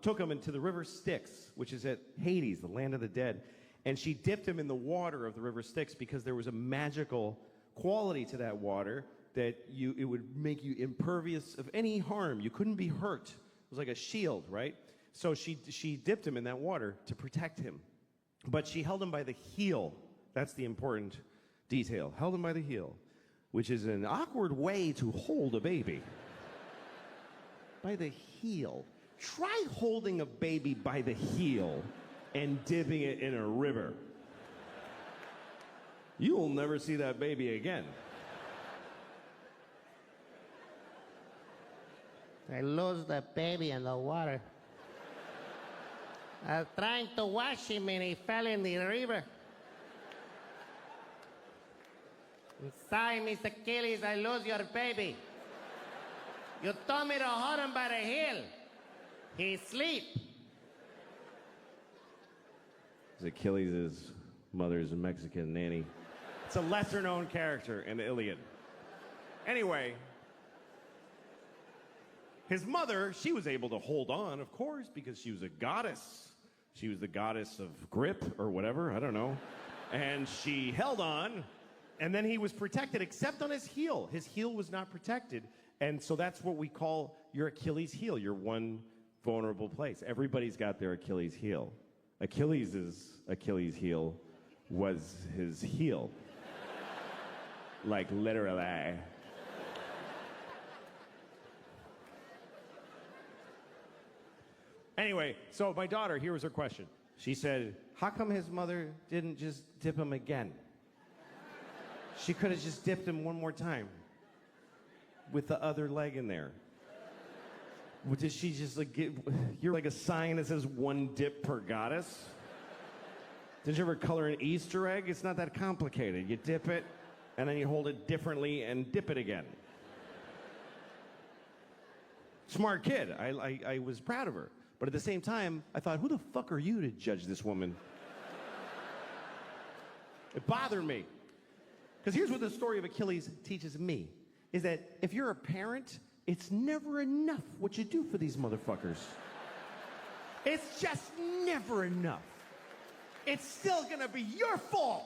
took him into the river Styx, which is at Hades, the land of the dead. And she dipped him in the water of the river Styx because there was a magical quality to that water that it would make you impervious of any harm. You couldn't be hurt was like a shield, right? So she dipped him in that water to protect him. But she held him by the heel. That's the important detail. Held him by the heel, which is an awkward way to hold a baby. By the heel. Try holding a baby by the heel and dipping it in a river. You will never see that baby again. I lost the baby in the water. I was trying to wash him and he fell in the river. I'm sorry, Mr. 𝐂𝐊'𝐬, I lost your baby. You told me to hold him by the heel. He's asleep. 𝐂𝐊's's mother's a Mexican nanny. It's a lesser-known character in the Iliad. Anyway, his mother, she was able to hold on, of course, because she was a goddess. She was the goddess of grip or whatever, I don't know. And she held on, and then he was protected, except on his heel. His heel was not protected, and so that's what we call your Achilles heel, your one vulnerable place. Everybody's got their Achilles heel. Achilles' Achilles heel was his heel. Like literally. Anyway, so my daughter, here was her question. She said, how come his mother didn't just dip him again? She could have just dipped him one more time with the other leg in there. Did she just like you're like a sign that says one dip per goddess? Did you ever color an Easter egg? It's not that complicated. You dip it, and then you hold it differently and dip it again. Smart kid. I was proud of her. But at the same time, I thought, who the fuck are you to judge this woman? It bothered me. Because here's what the story of Achilles teaches me, is that if you're a parent, it's never enough what you do for these motherfuckers. It's just never enough. It's still gonna be your fault.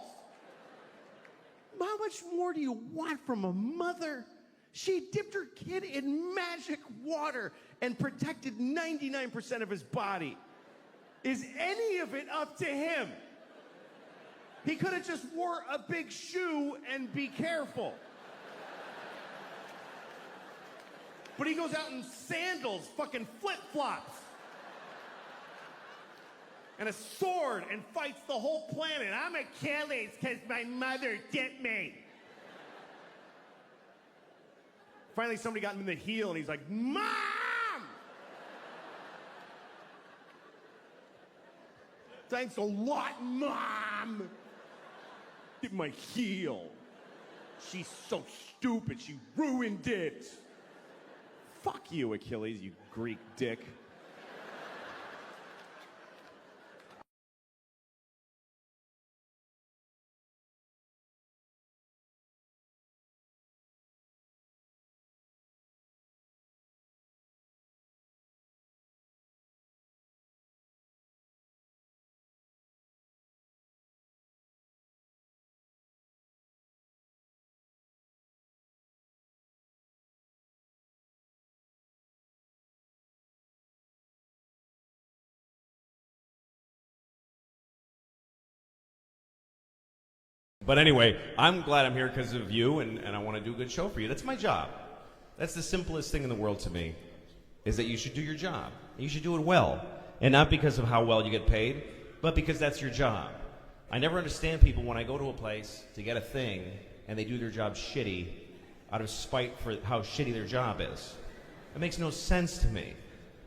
How much more do you want from a mother? She dipped her kid in magic water and protected 99% of his body. Is any of it up to him? He could have just wore a big shoe and be careful. But he goes out in sandals, fucking flip-flops, and a sword and fights the whole planet. I'm Achilles because my mother dipped me. Finally, somebody got him in the heel, and he's like, Mom! Thanks a lot, Mom! Dip my heel. She's so stupid, she ruined it. Fuck you, Achilles, you Greek dick. But anyway, I'm glad I'm here because of you, and I want to do a good show for you. That's my job. That's the simplest thing in the world to me, is that you should do your job. You should do it well. And not because of how well you get paid, but because that's your job. I never understand people when I go to a place to get a thing, and they do their job shitty out of spite for how shitty their job is. It makes no sense to me.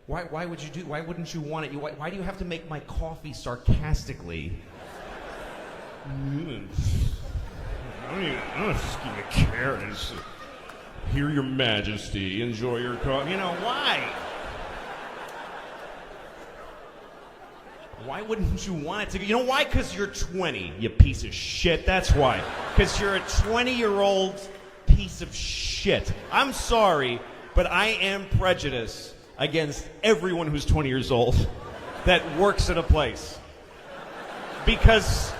Why wouldn't you want it? Why do you have to make my coffee sarcastically? I don't just give a care. Hear your majesty, enjoy your coffee. You know, why? Why wouldn't you want it to? You know why? Because you're 20, you piece of shit. That's why. Because you're a 20-year-old piece of shit. I'm sorry, but I am prejudiced against everyone who's 20 years old that works at a place. Because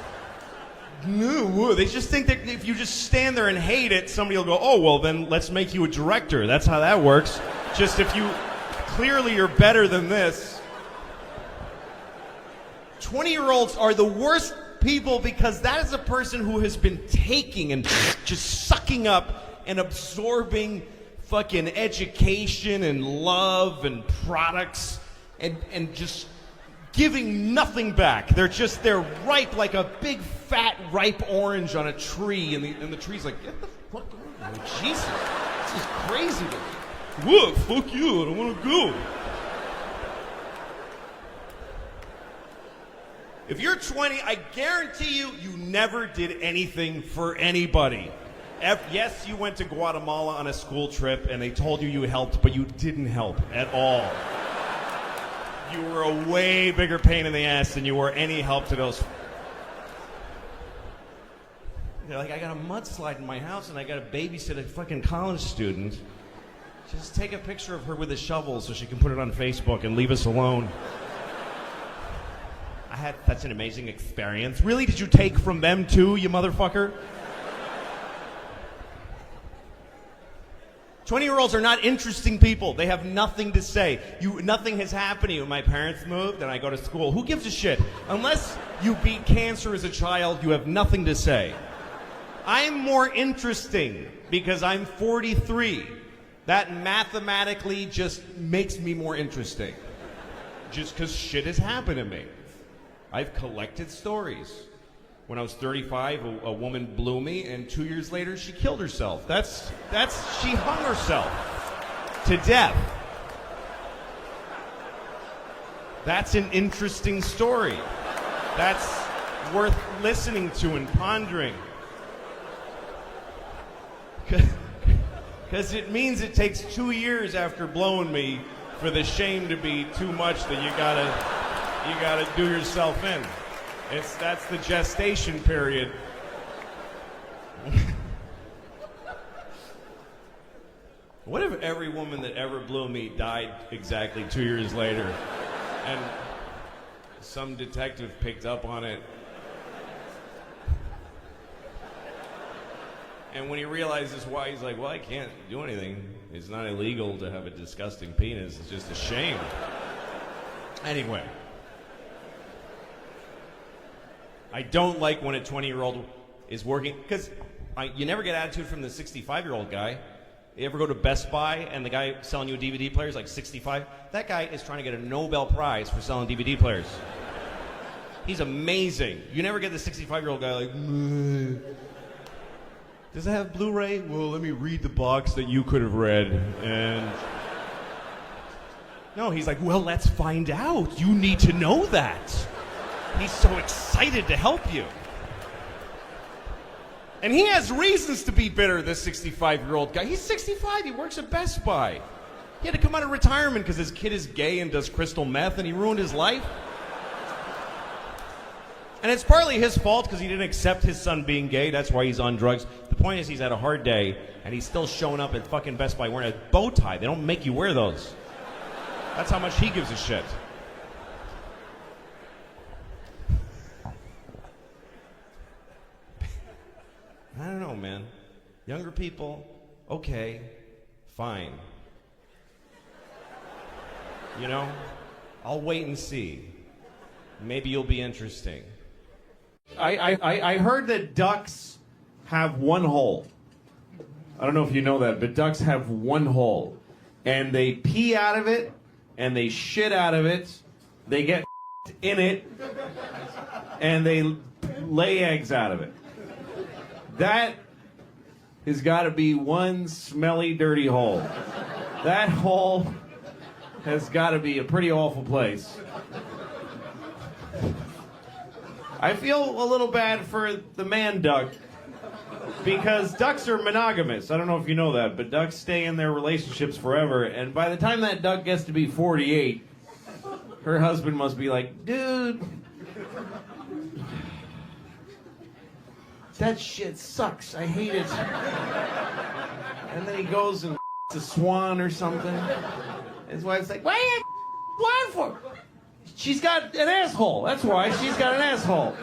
they just think that if you just stand there and hate it, somebody will go, oh, well, then let's make you a director. That's how that works. Just if you Clearly you're better than this. 20-year-olds are the worst people because that is a person who has been taking and just sucking up and absorbing fucking education and love and products and just giving nothing back. They're ripe like a big fat ripe orange on a tree, and the tree's like, get the fuck out of here. Jesus, this is crazy. What? Fuck you, I don't want to go. If you're 20, I guarantee you never did anything for anybody. Yes, you went to Guatemala on a school trip and they told you helped, but you didn't help at all. You were a way bigger pain in the ass than you were any help to those. They're like, I got a mudslide in my house and I got to babysit a fucking college student. Just take a picture of her with a shovel so she can put it on Facebook and leave us alone. I had such an amazing experience. Really? Did you take from them too, you motherfucker? 20-year-olds are not interesting people. They have nothing to say. Nothing has happened to you. My parents moved and I go to school. Who gives a shit? Unless you beat cancer as a child, you have nothing to say. I'm more interesting because I'm 43. That mathematically just makes me more interesting. Just because shit has happened to me. I've collected stories. When I was 35, a woman blew me, and 2 years later, she killed herself. She hung herself to death. That's an interesting story. That's worth listening to and pondering. Because it means it takes 2 years after blowing me for the shame to be too much that you gotta do yourself in. That's the gestation period. What if every woman that ever blew me died exactly 2 years later, and some detective picked up on it? And when he realizes why, he's like, well, I can't do anything. It's not illegal to have a disgusting penis. It's just a shame. Anyway. I don't like when a 20-year-old is working, because you never get attitude from the 65-year-old guy. You ever go to Best Buy and the guy selling you a DVD player is like 65? That guy is trying to get a Nobel Prize for selling DVD players. He's amazing. You never get the 65-year-old guy like, meh. Does it have Blu-ray? Well, let me read the box that you could have read. And no, he's like, well, let's find out. You need to know that. He's so excited to help you. And he has reasons to be bitter, this 65-year-old guy. He's 65. He works at Best Buy. He had to come out of retirement because his kid is gay and does crystal meth, and he ruined his life. And it's partly his fault because he didn't accept his son being gay. That's why he's on drugs. The point is he's had a hard day, and he's still showing up at fucking Best Buy wearing a bow tie. They don't make you wear those. That's how much he gives a shit. I don't know, man. Younger people, okay, fine. You know, I'll wait and see. Maybe you'll be interesting. I heard that ducks have one hole. I don't know if you know that, but ducks have one hole. And they pee out of it, and they shit out of it, they get in it, and they lay eggs out of it. That has got to be one smelly, dirty hole. That hole has got to be a pretty awful place. I feel a little bad for the man duck because ducks are monogamous. I don't know if you know that, but ducks stay in their relationships forever. And by the time that duck gets to be 48, her husband must be like, dude, that shit sucks. I hate it. And then he goes and a swan or something. His wife's like, why are you swan for? She's got an asshole. That's why she's got an asshole.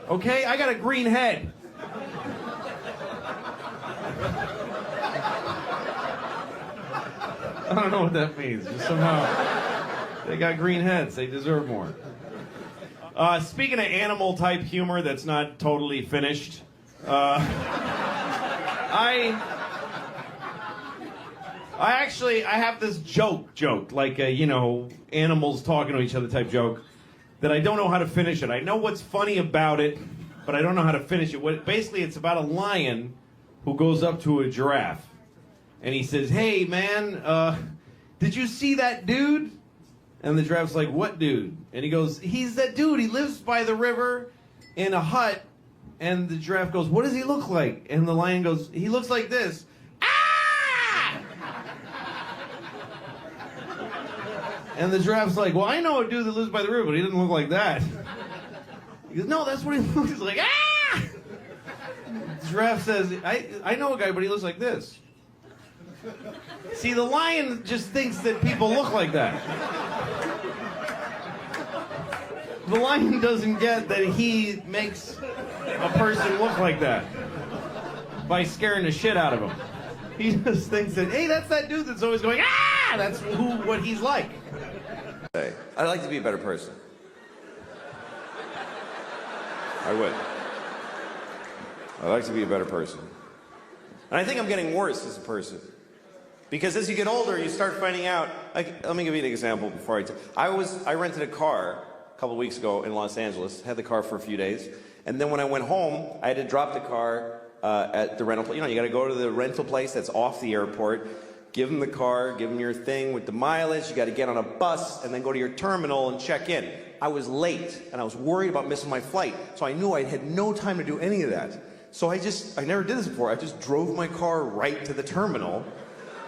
Okay, I got a green head. I don't know what that means. Just somehow they got green heads. They deserve more. Speaking of animal-type humor that's not totally finished, I have this joke, like animals talking to each other type joke, that I don't know how to finish it. I know what's funny about it, but I don't know how to finish it. Basically, it's about a lion who goes up to a giraffe, and he says, "Hey, man, did you see that dude?" And the giraffe's like, "What dude?" And he goes, "He's that dude. He lives by the river in a hut." And the giraffe goes, "What does he look like?" And the lion goes, "He looks like this." And the giraffe's like, "Well, I know a dude that lives by the river, but he doesn't look like that." He goes, "No, that's what he looks like." Ah! The giraffe says, I know a guy, but he looks like this. See, the lion just thinks that people look like that. The lion doesn't get that he makes a person look like that by scaring the shit out of him. He just thinks that, hey, that's that dude that's always going, ah! That's what he's like. I'd like to be a better person. I would. I'd like to be a better person. And I think I'm getting worse as a person. Because as you get older, you start finding out, like, let me give you an example before I rented a car a couple of weeks ago in Los Angeles, had the car for a few days, and then when I went home, I had to drop the car at the rental place. You know, you gotta go to the rental place that's off the airport, give them the car, give them your thing with the mileage, you gotta get on a bus, and then go to your terminal and check in. I was late, and I was worried about missing my flight, so I knew I had no time to do any of that. So I never did this before, I just drove my car right to the terminal,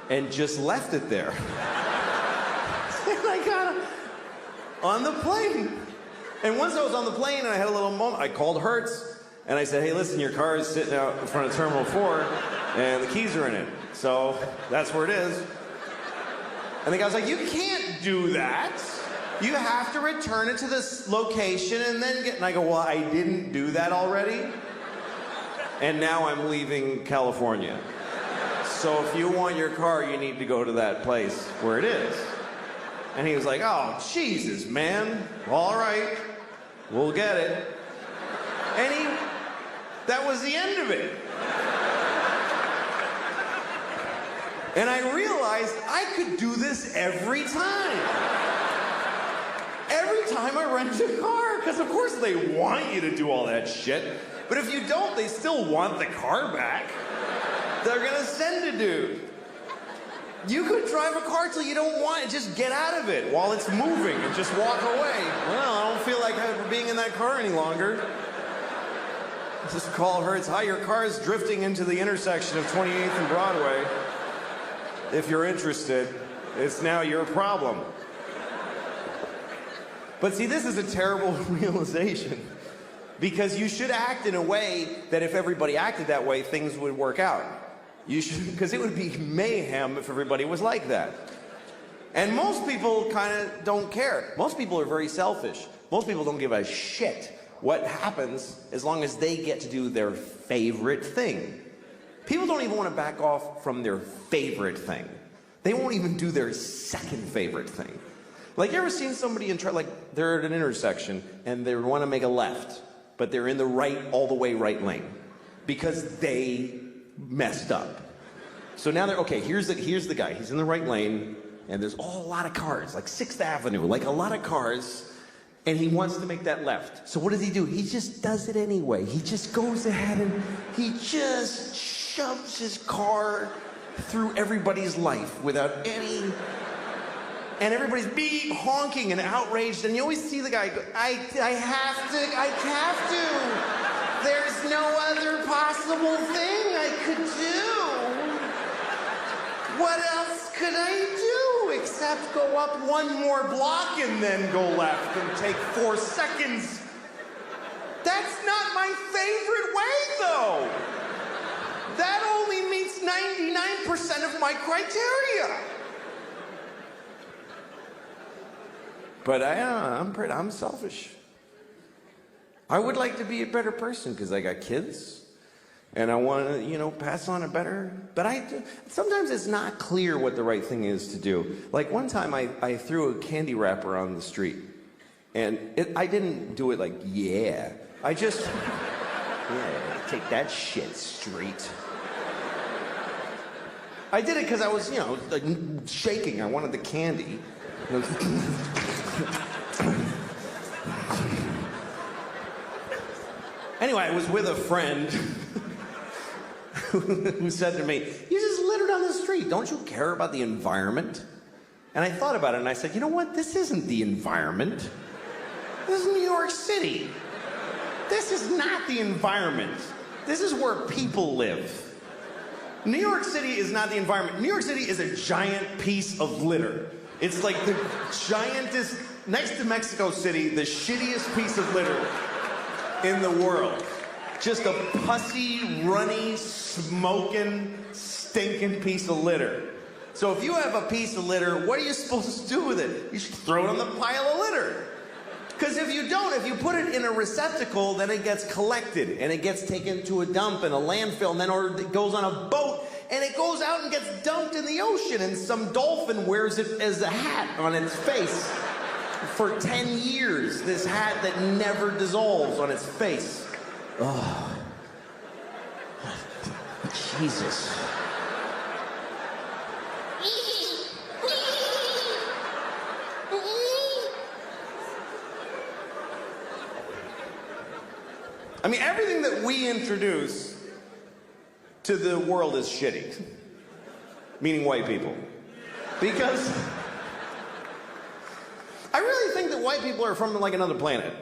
and just left it there. And I got on the plane. And once I was on the plane and I had a little moment, I called Hertz and I said, hey, listen, your car is sitting out in front of Terminal 4 and the keys are in it. So that's where it is. And the guy was like, you can't do that. You have to return it to this location and then get... And I go, well, I didn't do that already. And now I'm leaving California. So if you want your car, you need to go to that place where it is. And he was like, oh, Jesus, man. All right, we'll get it. And that was the end of it. And I realized I could do this every time. Every time I rent a car, because of course they want you to do all that shit. But if you don't, they still want the car back. They're gonna send a dude. You could drive a car till you don't want it. Just get out of it while it's moving and just walk away. Well, I don't feel like being in that car any longer. Just call Hertz. Hi, your car is drifting into the intersection of 28th and Broadway. If you're interested, it's now your problem. But see, this is a terrible realization. Because you should act in a way that if everybody acted that way, things would work out. You should, because it would be mayhem if everybody was like that. And most people kind of don't care. Most people are very selfish. Most people don't give a shit what happens as long as they get to do their favorite thing. People don't even want to back off from their favorite thing. They won't even do their second favorite thing. Like, you ever seen somebody like they're at an intersection and they want to make a left, but they're in the all the way right lane because they messed up. So now okay, here's the guy. He's in the right lane, and there's a lot of cars, like 6th Avenue, like a lot of cars, and he wants to make that left. So what does he do? He just does it anyway. He just goes ahead and he just shoves his car through everybody's life without any... And everybody's honking and outraged, and you always see the guy go, I have to. There's no other possible thing I could do. What else could I do except go up one more block and then go left and take 4 seconds? That's not my favorite way, though. That only meets 99% of my criteria. But I'm selfish. I would like to be a better person because I got kids. And I want to, pass on a better. But sometimes it's not clear what the right thing is to do. Like one time I threw a candy wrapper on the street. And I didn't do it like, yeah. I just, yeah, take that shit, street. I did it because I was, like shaking. I wanted the candy. Anyway, I was with a friend who said to me, you just littered on the street. Don't you care about the environment? And I thought about it and I said, you know what? This isn't the environment. This is New York City. This is not the environment. This is where people live. New York City is not the environment. New York City is a giant piece of litter. It's like the giantest, next to Mexico City, the shittiest piece of litter in the world. Just a pussy, runny, smoking, stinking piece of litter. So if you have a piece of litter, what are you supposed to do with it? You should throw it on the pile of litter. Because if you don't, if you put it in a receptacle, then it gets collected and it gets taken to a dump in a landfill, and then or it goes on a boat and it goes out and gets dumped in the ocean, and some dolphin wears it as a hat on its face for 10 years. This hat that never dissolves on its face. Oh, Jesus. I mean, everything that we introduce to the world is shitty. Meaning white people. Because I really think that white people are from like another planet.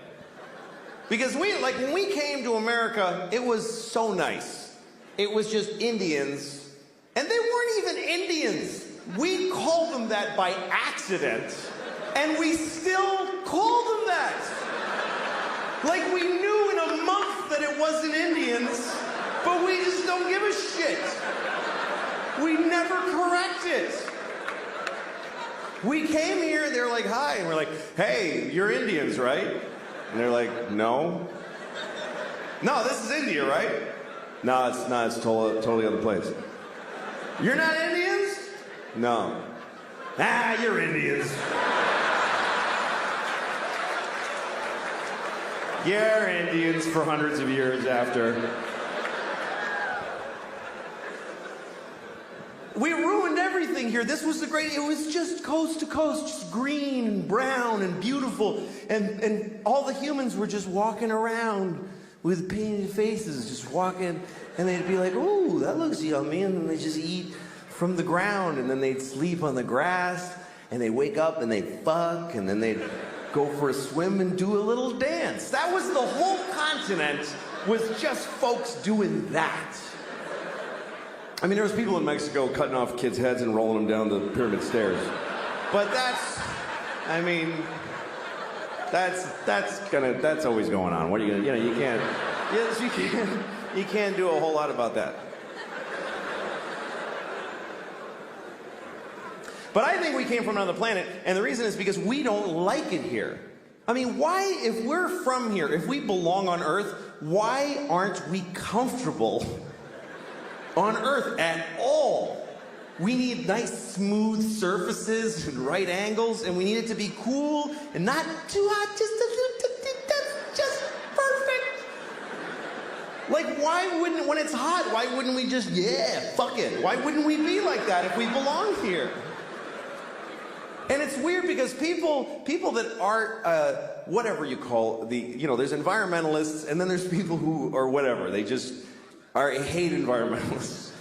Because when we came to America, it was so nice. It was just Indians, and they weren't even Indians. We called them that by accident, and we still call them that. Like we knew in a month that it wasn't Indians, but we just don't give a shit. We never correct it. We came here, they're like, hi, and we're like, hey, you're Indians, right? And they're like, no. No, this is India, right? No, it's not. It's totally other place. You're not Indians? No. Ah, you're Indians. You're Indians for hundreds of years after. We ruined everything here. This was it was just coast to coast, just green and brown and beautiful. And all the humans were just walking around with painted faces, just walking. And they'd be like, ooh, that looks yummy. And then they just eat from the ground. And then they'd sleep on the grass. And they'd wake up and they'd fuck. And then they'd go for a swim and do a little dance. That was the whole continent, was just folks doing that. I mean, there was people in Mexico cutting off kids' heads and rolling them down the pyramid stairs. But that's always going on. What are you gonna, you can't do a whole lot about that. But I think we came from another planet, and the reason is because we don't like it here. I mean, why, if we're from here, if we belong on Earth, why aren't we comfortable on Earth at all? We need nice, smooth surfaces and right angles, and we need it to be cool and not too hot, just a little, that's just perfect. Like, why wouldn't, when it's hot, why wouldn't we just, yeah, fuck it? Why wouldn't we be like that if we belong here? And it's weird because people that aren't, whatever you call there's environmentalists, and then there's people who are whatever, they just hate environmentalists.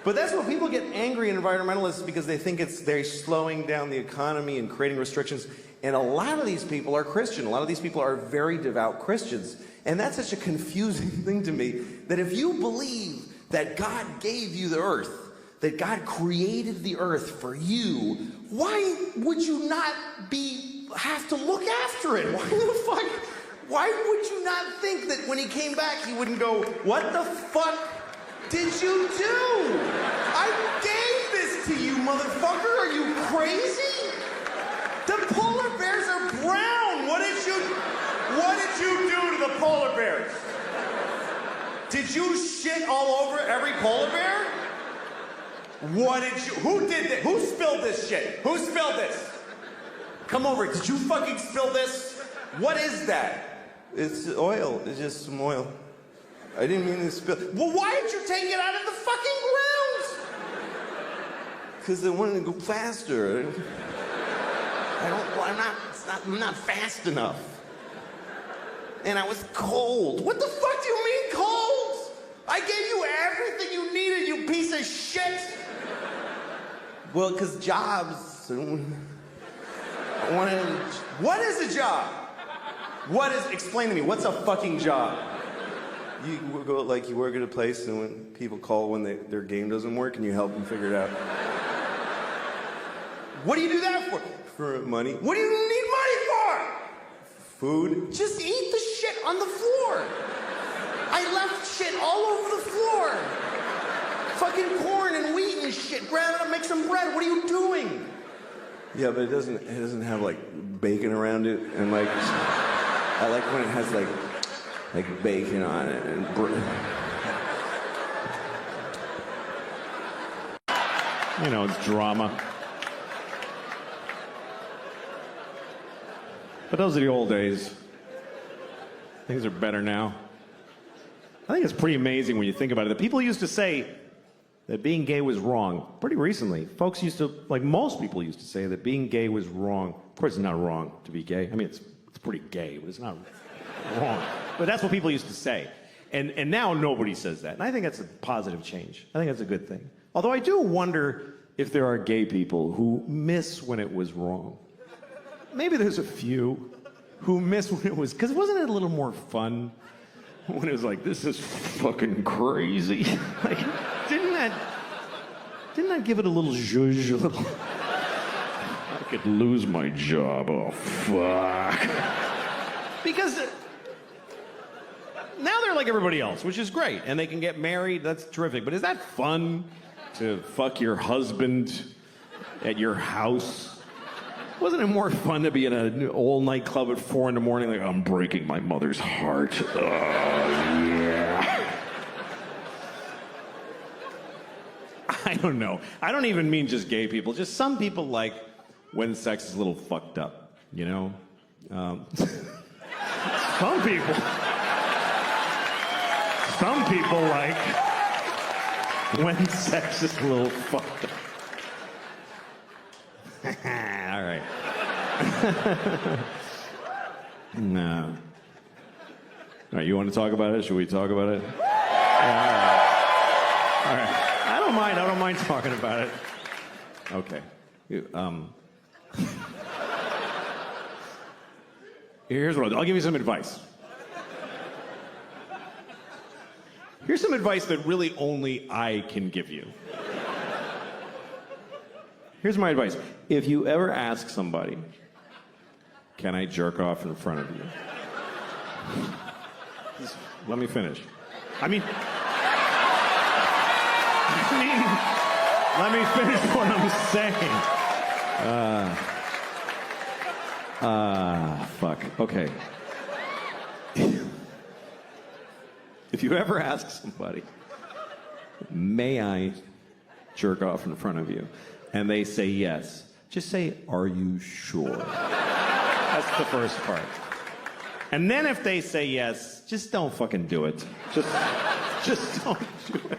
But that's what people get angry at environmentalists, because they think they're slowing down the economy and creating restrictions. And a lot of these people are Christian. A lot of these people are very devout Christians. And that's such a confusing thing to me, that if you believe that God gave you the earth, that God created the earth for you, why would you not have to look after it? Why would you not think that when he came back, he wouldn't go, what the fuck did you do? I gave this to you, motherfucker. Are you crazy? The polar bears are brown. What did you do to the polar bears? Did you shit all over every polar bear? What did you? Who did this? Who spilled this shit? Who spilled this? Come over. Did you fucking spill this? What is that? It's oil. It's just some oil. I didn't mean to spill. Well, why did you take it out of the fucking ground? Because I wanted to go faster. I'm not fast enough. And I was cold. What the fuck do you mean cold? I gave you everything you needed, you piece of shit. Well, because jobs. What is a job? Explain to me, what's a fucking job? You go, like, you work at a place, and when people call when their game doesn't work, and you help them figure it out. What do you do that for? For money. What do you need money for? Food. Just eat the shit on the floor. I left shit all over the floor. Fucking corn and wheat and shit. Grab it up, make some bread. What are you doing? Yeah, but it doesn't have like bacon around it, and like I like when it has like bacon on it and you know, it's drama. But those are the old days. Things are better now. I think it's pretty amazing when you think about it. The people used to say that being gay was wrong. Pretty recently, folks used to, like most people used to say that being gay was wrong. Of course, it's not wrong to be gay. I mean, it's pretty gay, but it's not wrong. But that's what people used to say. And now nobody says that. And I think that's a positive change. I think that's a good thing. Although I do wonder if there are gay people who miss when it was wrong. Maybe there's a few who miss when it was, because wasn't it a little more fun when it was like, this is fucking crazy? Like, didn't that give it a little zhuzh, a little, I could lose my job, oh fuck. Because now they're like everybody else, which is great, and they can get married, that's terrific, but is that fun to fuck your husband at your house? Wasn't it more fun to be in an old nightclub at 4 a.m, like, I'm breaking my mother's heart? Oh, yeah. I don't know. I don't even mean just gay people. Just some people like when sex is a little fucked up, you know? Some people like when sex is a little fucked up. All right. No. All right, you want to talk about it? Should we talk about it? Yeah, all right. I don't mind talking about it. Okay. Here's what I'll give you some advice. Here's some advice that really only I can give you. Here's my advice. If you ever ask somebody, can I jerk off in front of you? Just let me finish. I mean, let me finish what I'm saying. Fuck. Okay. If you ever ask somebody, may I jerk off in front of you? And they say yes. Just say, are you sure? That's the first part. And then if they say yes, just don't fucking do it. Just don't do it.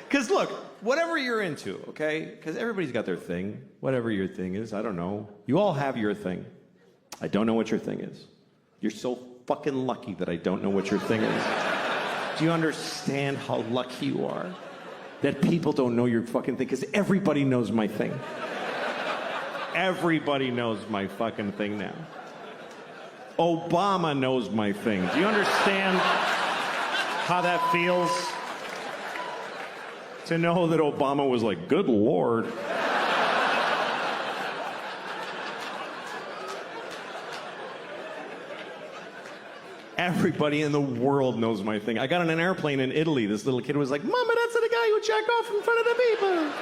Because look, whatever you're into, okay? Because everybody's got their thing. Whatever your thing is, I don't know. You all have your thing. I don't know what your thing is. You're so fucking lucky that I don't know what your thing is. Do you understand how lucky you are? That people don't know your fucking thing, because everybody knows my thing. Everybody knows my fucking thing now. Obama knows my thing. Do you understand how that feels? To know that Obama was like, good Lord. Everybody in the world knows my thing. I got on an airplane in Italy. This little kid was like, Mama, that's the guy who jacked off in front of the people.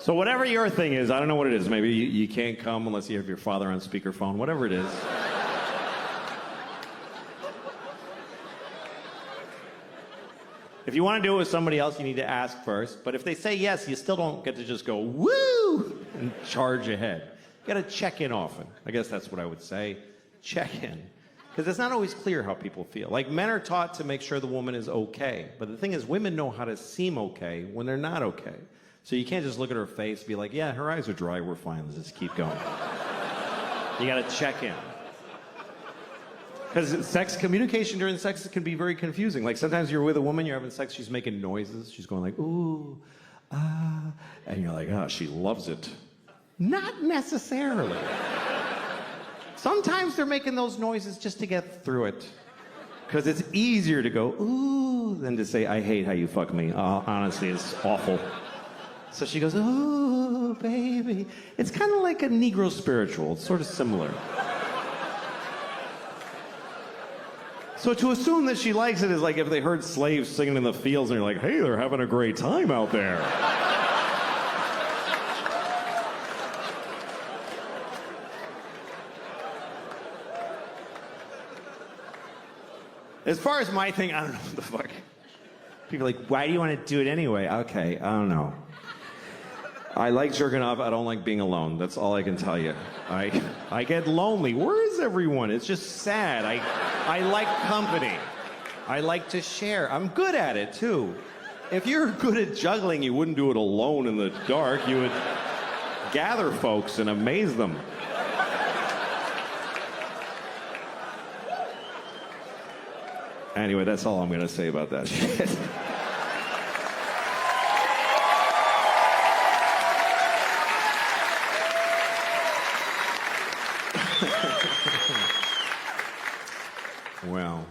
So whatever your thing is, I don't know what it is. Maybe you can't come unless you have your father on speakerphone. Whatever it is. If you want to do it with somebody else, you need to ask first. But if they say yes, you still don't get to just go, woo, and charge ahead. You got to check in often. I guess that's what I would say. Check in. Because it's not always clear how people feel. Like, men are taught to make sure the woman is okay. But the thing is, women know how to seem okay when they're not okay. So you can't just look at her face and be like, yeah, her eyes are dry, we're fine, let's just keep going. You got to check in. Because communication during sex can be very confusing. Like, sometimes you're with a woman, you're having sex, she's making noises, she's going like, ooh, ah, and you're like, oh, she loves it. Not necessarily. Sometimes they're making those noises just to get through it. Because it's easier to go, ooh, than to say, I hate how you fuck me. Honestly, it's awful. So she goes, ooh, baby. It's kind of like a Negro spiritual. It's sort of similar. So to assume that she likes it is like if they heard slaves singing in the fields and you're like, hey, they're having a great time out there. As far as my thing, I don't know what the fuck. People are like, why do you want to do it anyway? Okay, I don't know. I like jerking off. I don't like being alone. That's all I can tell you. I get lonely. Where is everyone? It's just sad. I like company. I like to share. I'm good at it, too. If you're good at juggling, you wouldn't do it alone in the dark. You would gather folks and amaze them. Anyway, that's all I'm going to say about that shit. Well.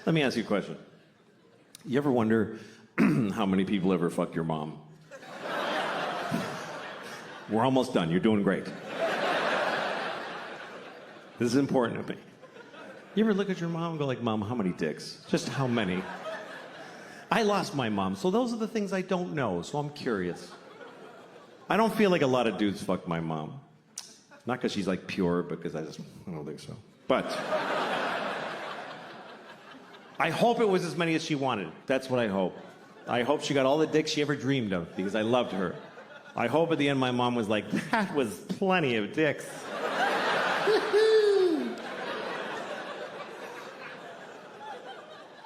Let me ask you a question. You ever wonder how many people ever fucked your mom? We're almost done. You're doing great. This is important to me. You ever look at your mom and go like, Mom, how many dicks? Just how many? I lost my mom, so those are the things I don't know, so I'm curious. I don't feel like a lot of dudes fucked my mom. Not because she's like pure, because I don't think so. But I hope it was as many as she wanted. That's what I hope. I hope she got all the dicks she ever dreamed of, because I loved her. I hope at the end my mom was like, that was plenty of dicks.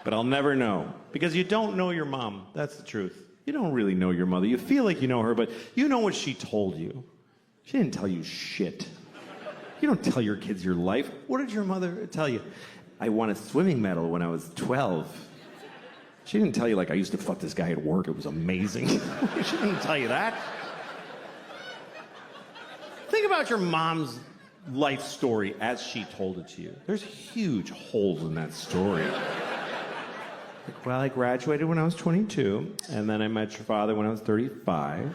But I'll never know, because you don't know your mom. That's the truth. You don't really know your mother. You feel like you know her, but you know what she told you. She didn't tell you shit. You don't tell your kids your life. What did your mother tell you? I won a swimming medal when I was 12. She didn't tell you, like, I used to fuck this guy at work. It was amazing. She didn't tell you that. Think about your mom's life story as she told it to you. There's huge holes in that story. Like, well, I graduated when I was 22, and then I met your father when I was 35.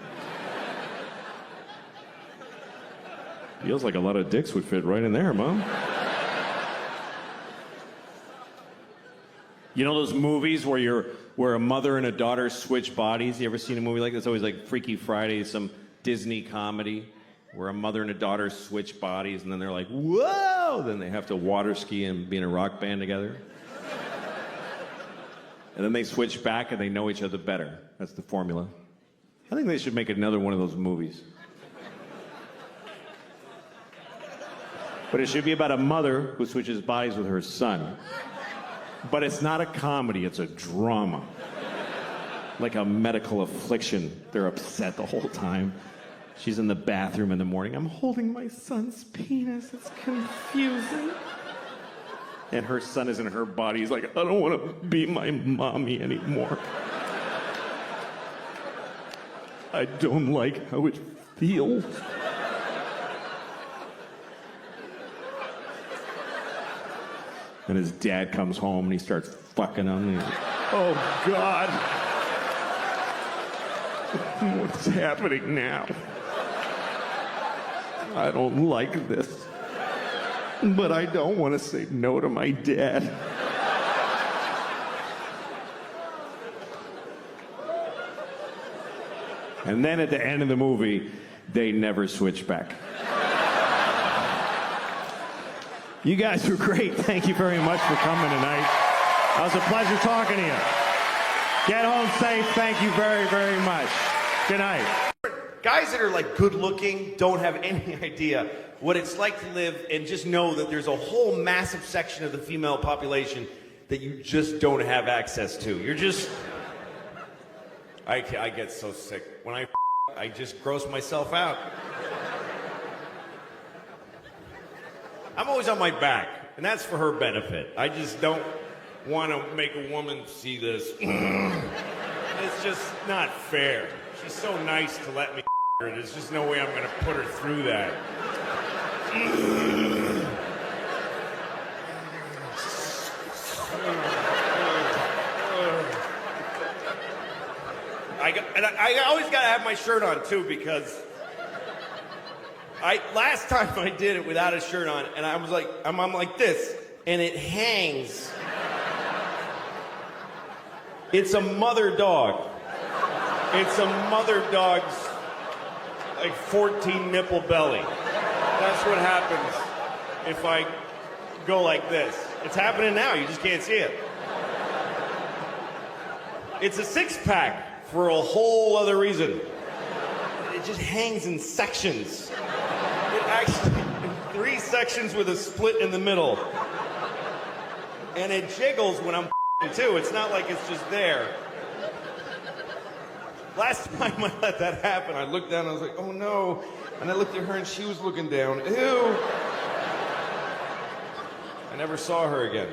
Feels like a lot of dicks would fit right in there, Mom. You know those movies where a mother and a daughter switch bodies? You ever seen a movie like this? It's always like Freaky Friday, some Disney comedy where a mother and a daughter switch bodies, and then they're like, whoa! Then they have to water ski and be in a rock band together. And then they switch back and they know each other better. That's the formula. I think they should make another one of those movies. But it should be about a mother who switches bodies with her son. But it's not a comedy, it's a drama. Like a medical affliction. They're upset the whole time. She's in the bathroom in the morning. I'm holding my son's penis. It's confusing. And her son is in her body. He's like, I don't want to be my mommy anymore. I don't like how it feels. And his dad comes home and he starts fucking on me. Oh, God. What's happening now? I don't like this. But I don't want to say no to my dad. And then at the end of the movie, they never switch back. You guys were great. Thank you very much for coming tonight. It was a pleasure talking to you. Get home safe. Thank you very, very much. Good night. Guys that are like good looking don't have any idea what it's like to live and just know that there's a whole massive section of the female population that you just don't have access to. You're just... I get so sick. When I just gross myself out. I'm always on my back, and that's for her benefit. I just don't want to make a woman see this. It's just not fair. She's so nice to let me her. There's just no way I'm going to put her through that. I always got to have my shirt on, too, because last time I did it without a shirt on, and I was like, I'm like this, and it hangs. It's a mother dog. It's a mother dog's, like, 14 nipple belly. That's what happens if I go like this. It's happening now, you just can't see it. It's a six-pack for a whole other reason. It just hangs in sections. It actually, in 3 sections with a split in the middle. And it jiggles when I'm too. It's not like it's just there. Last time I let that happen, I looked down and I was like, oh no. And I looked at her and she was looking down. Ew. I never saw her again.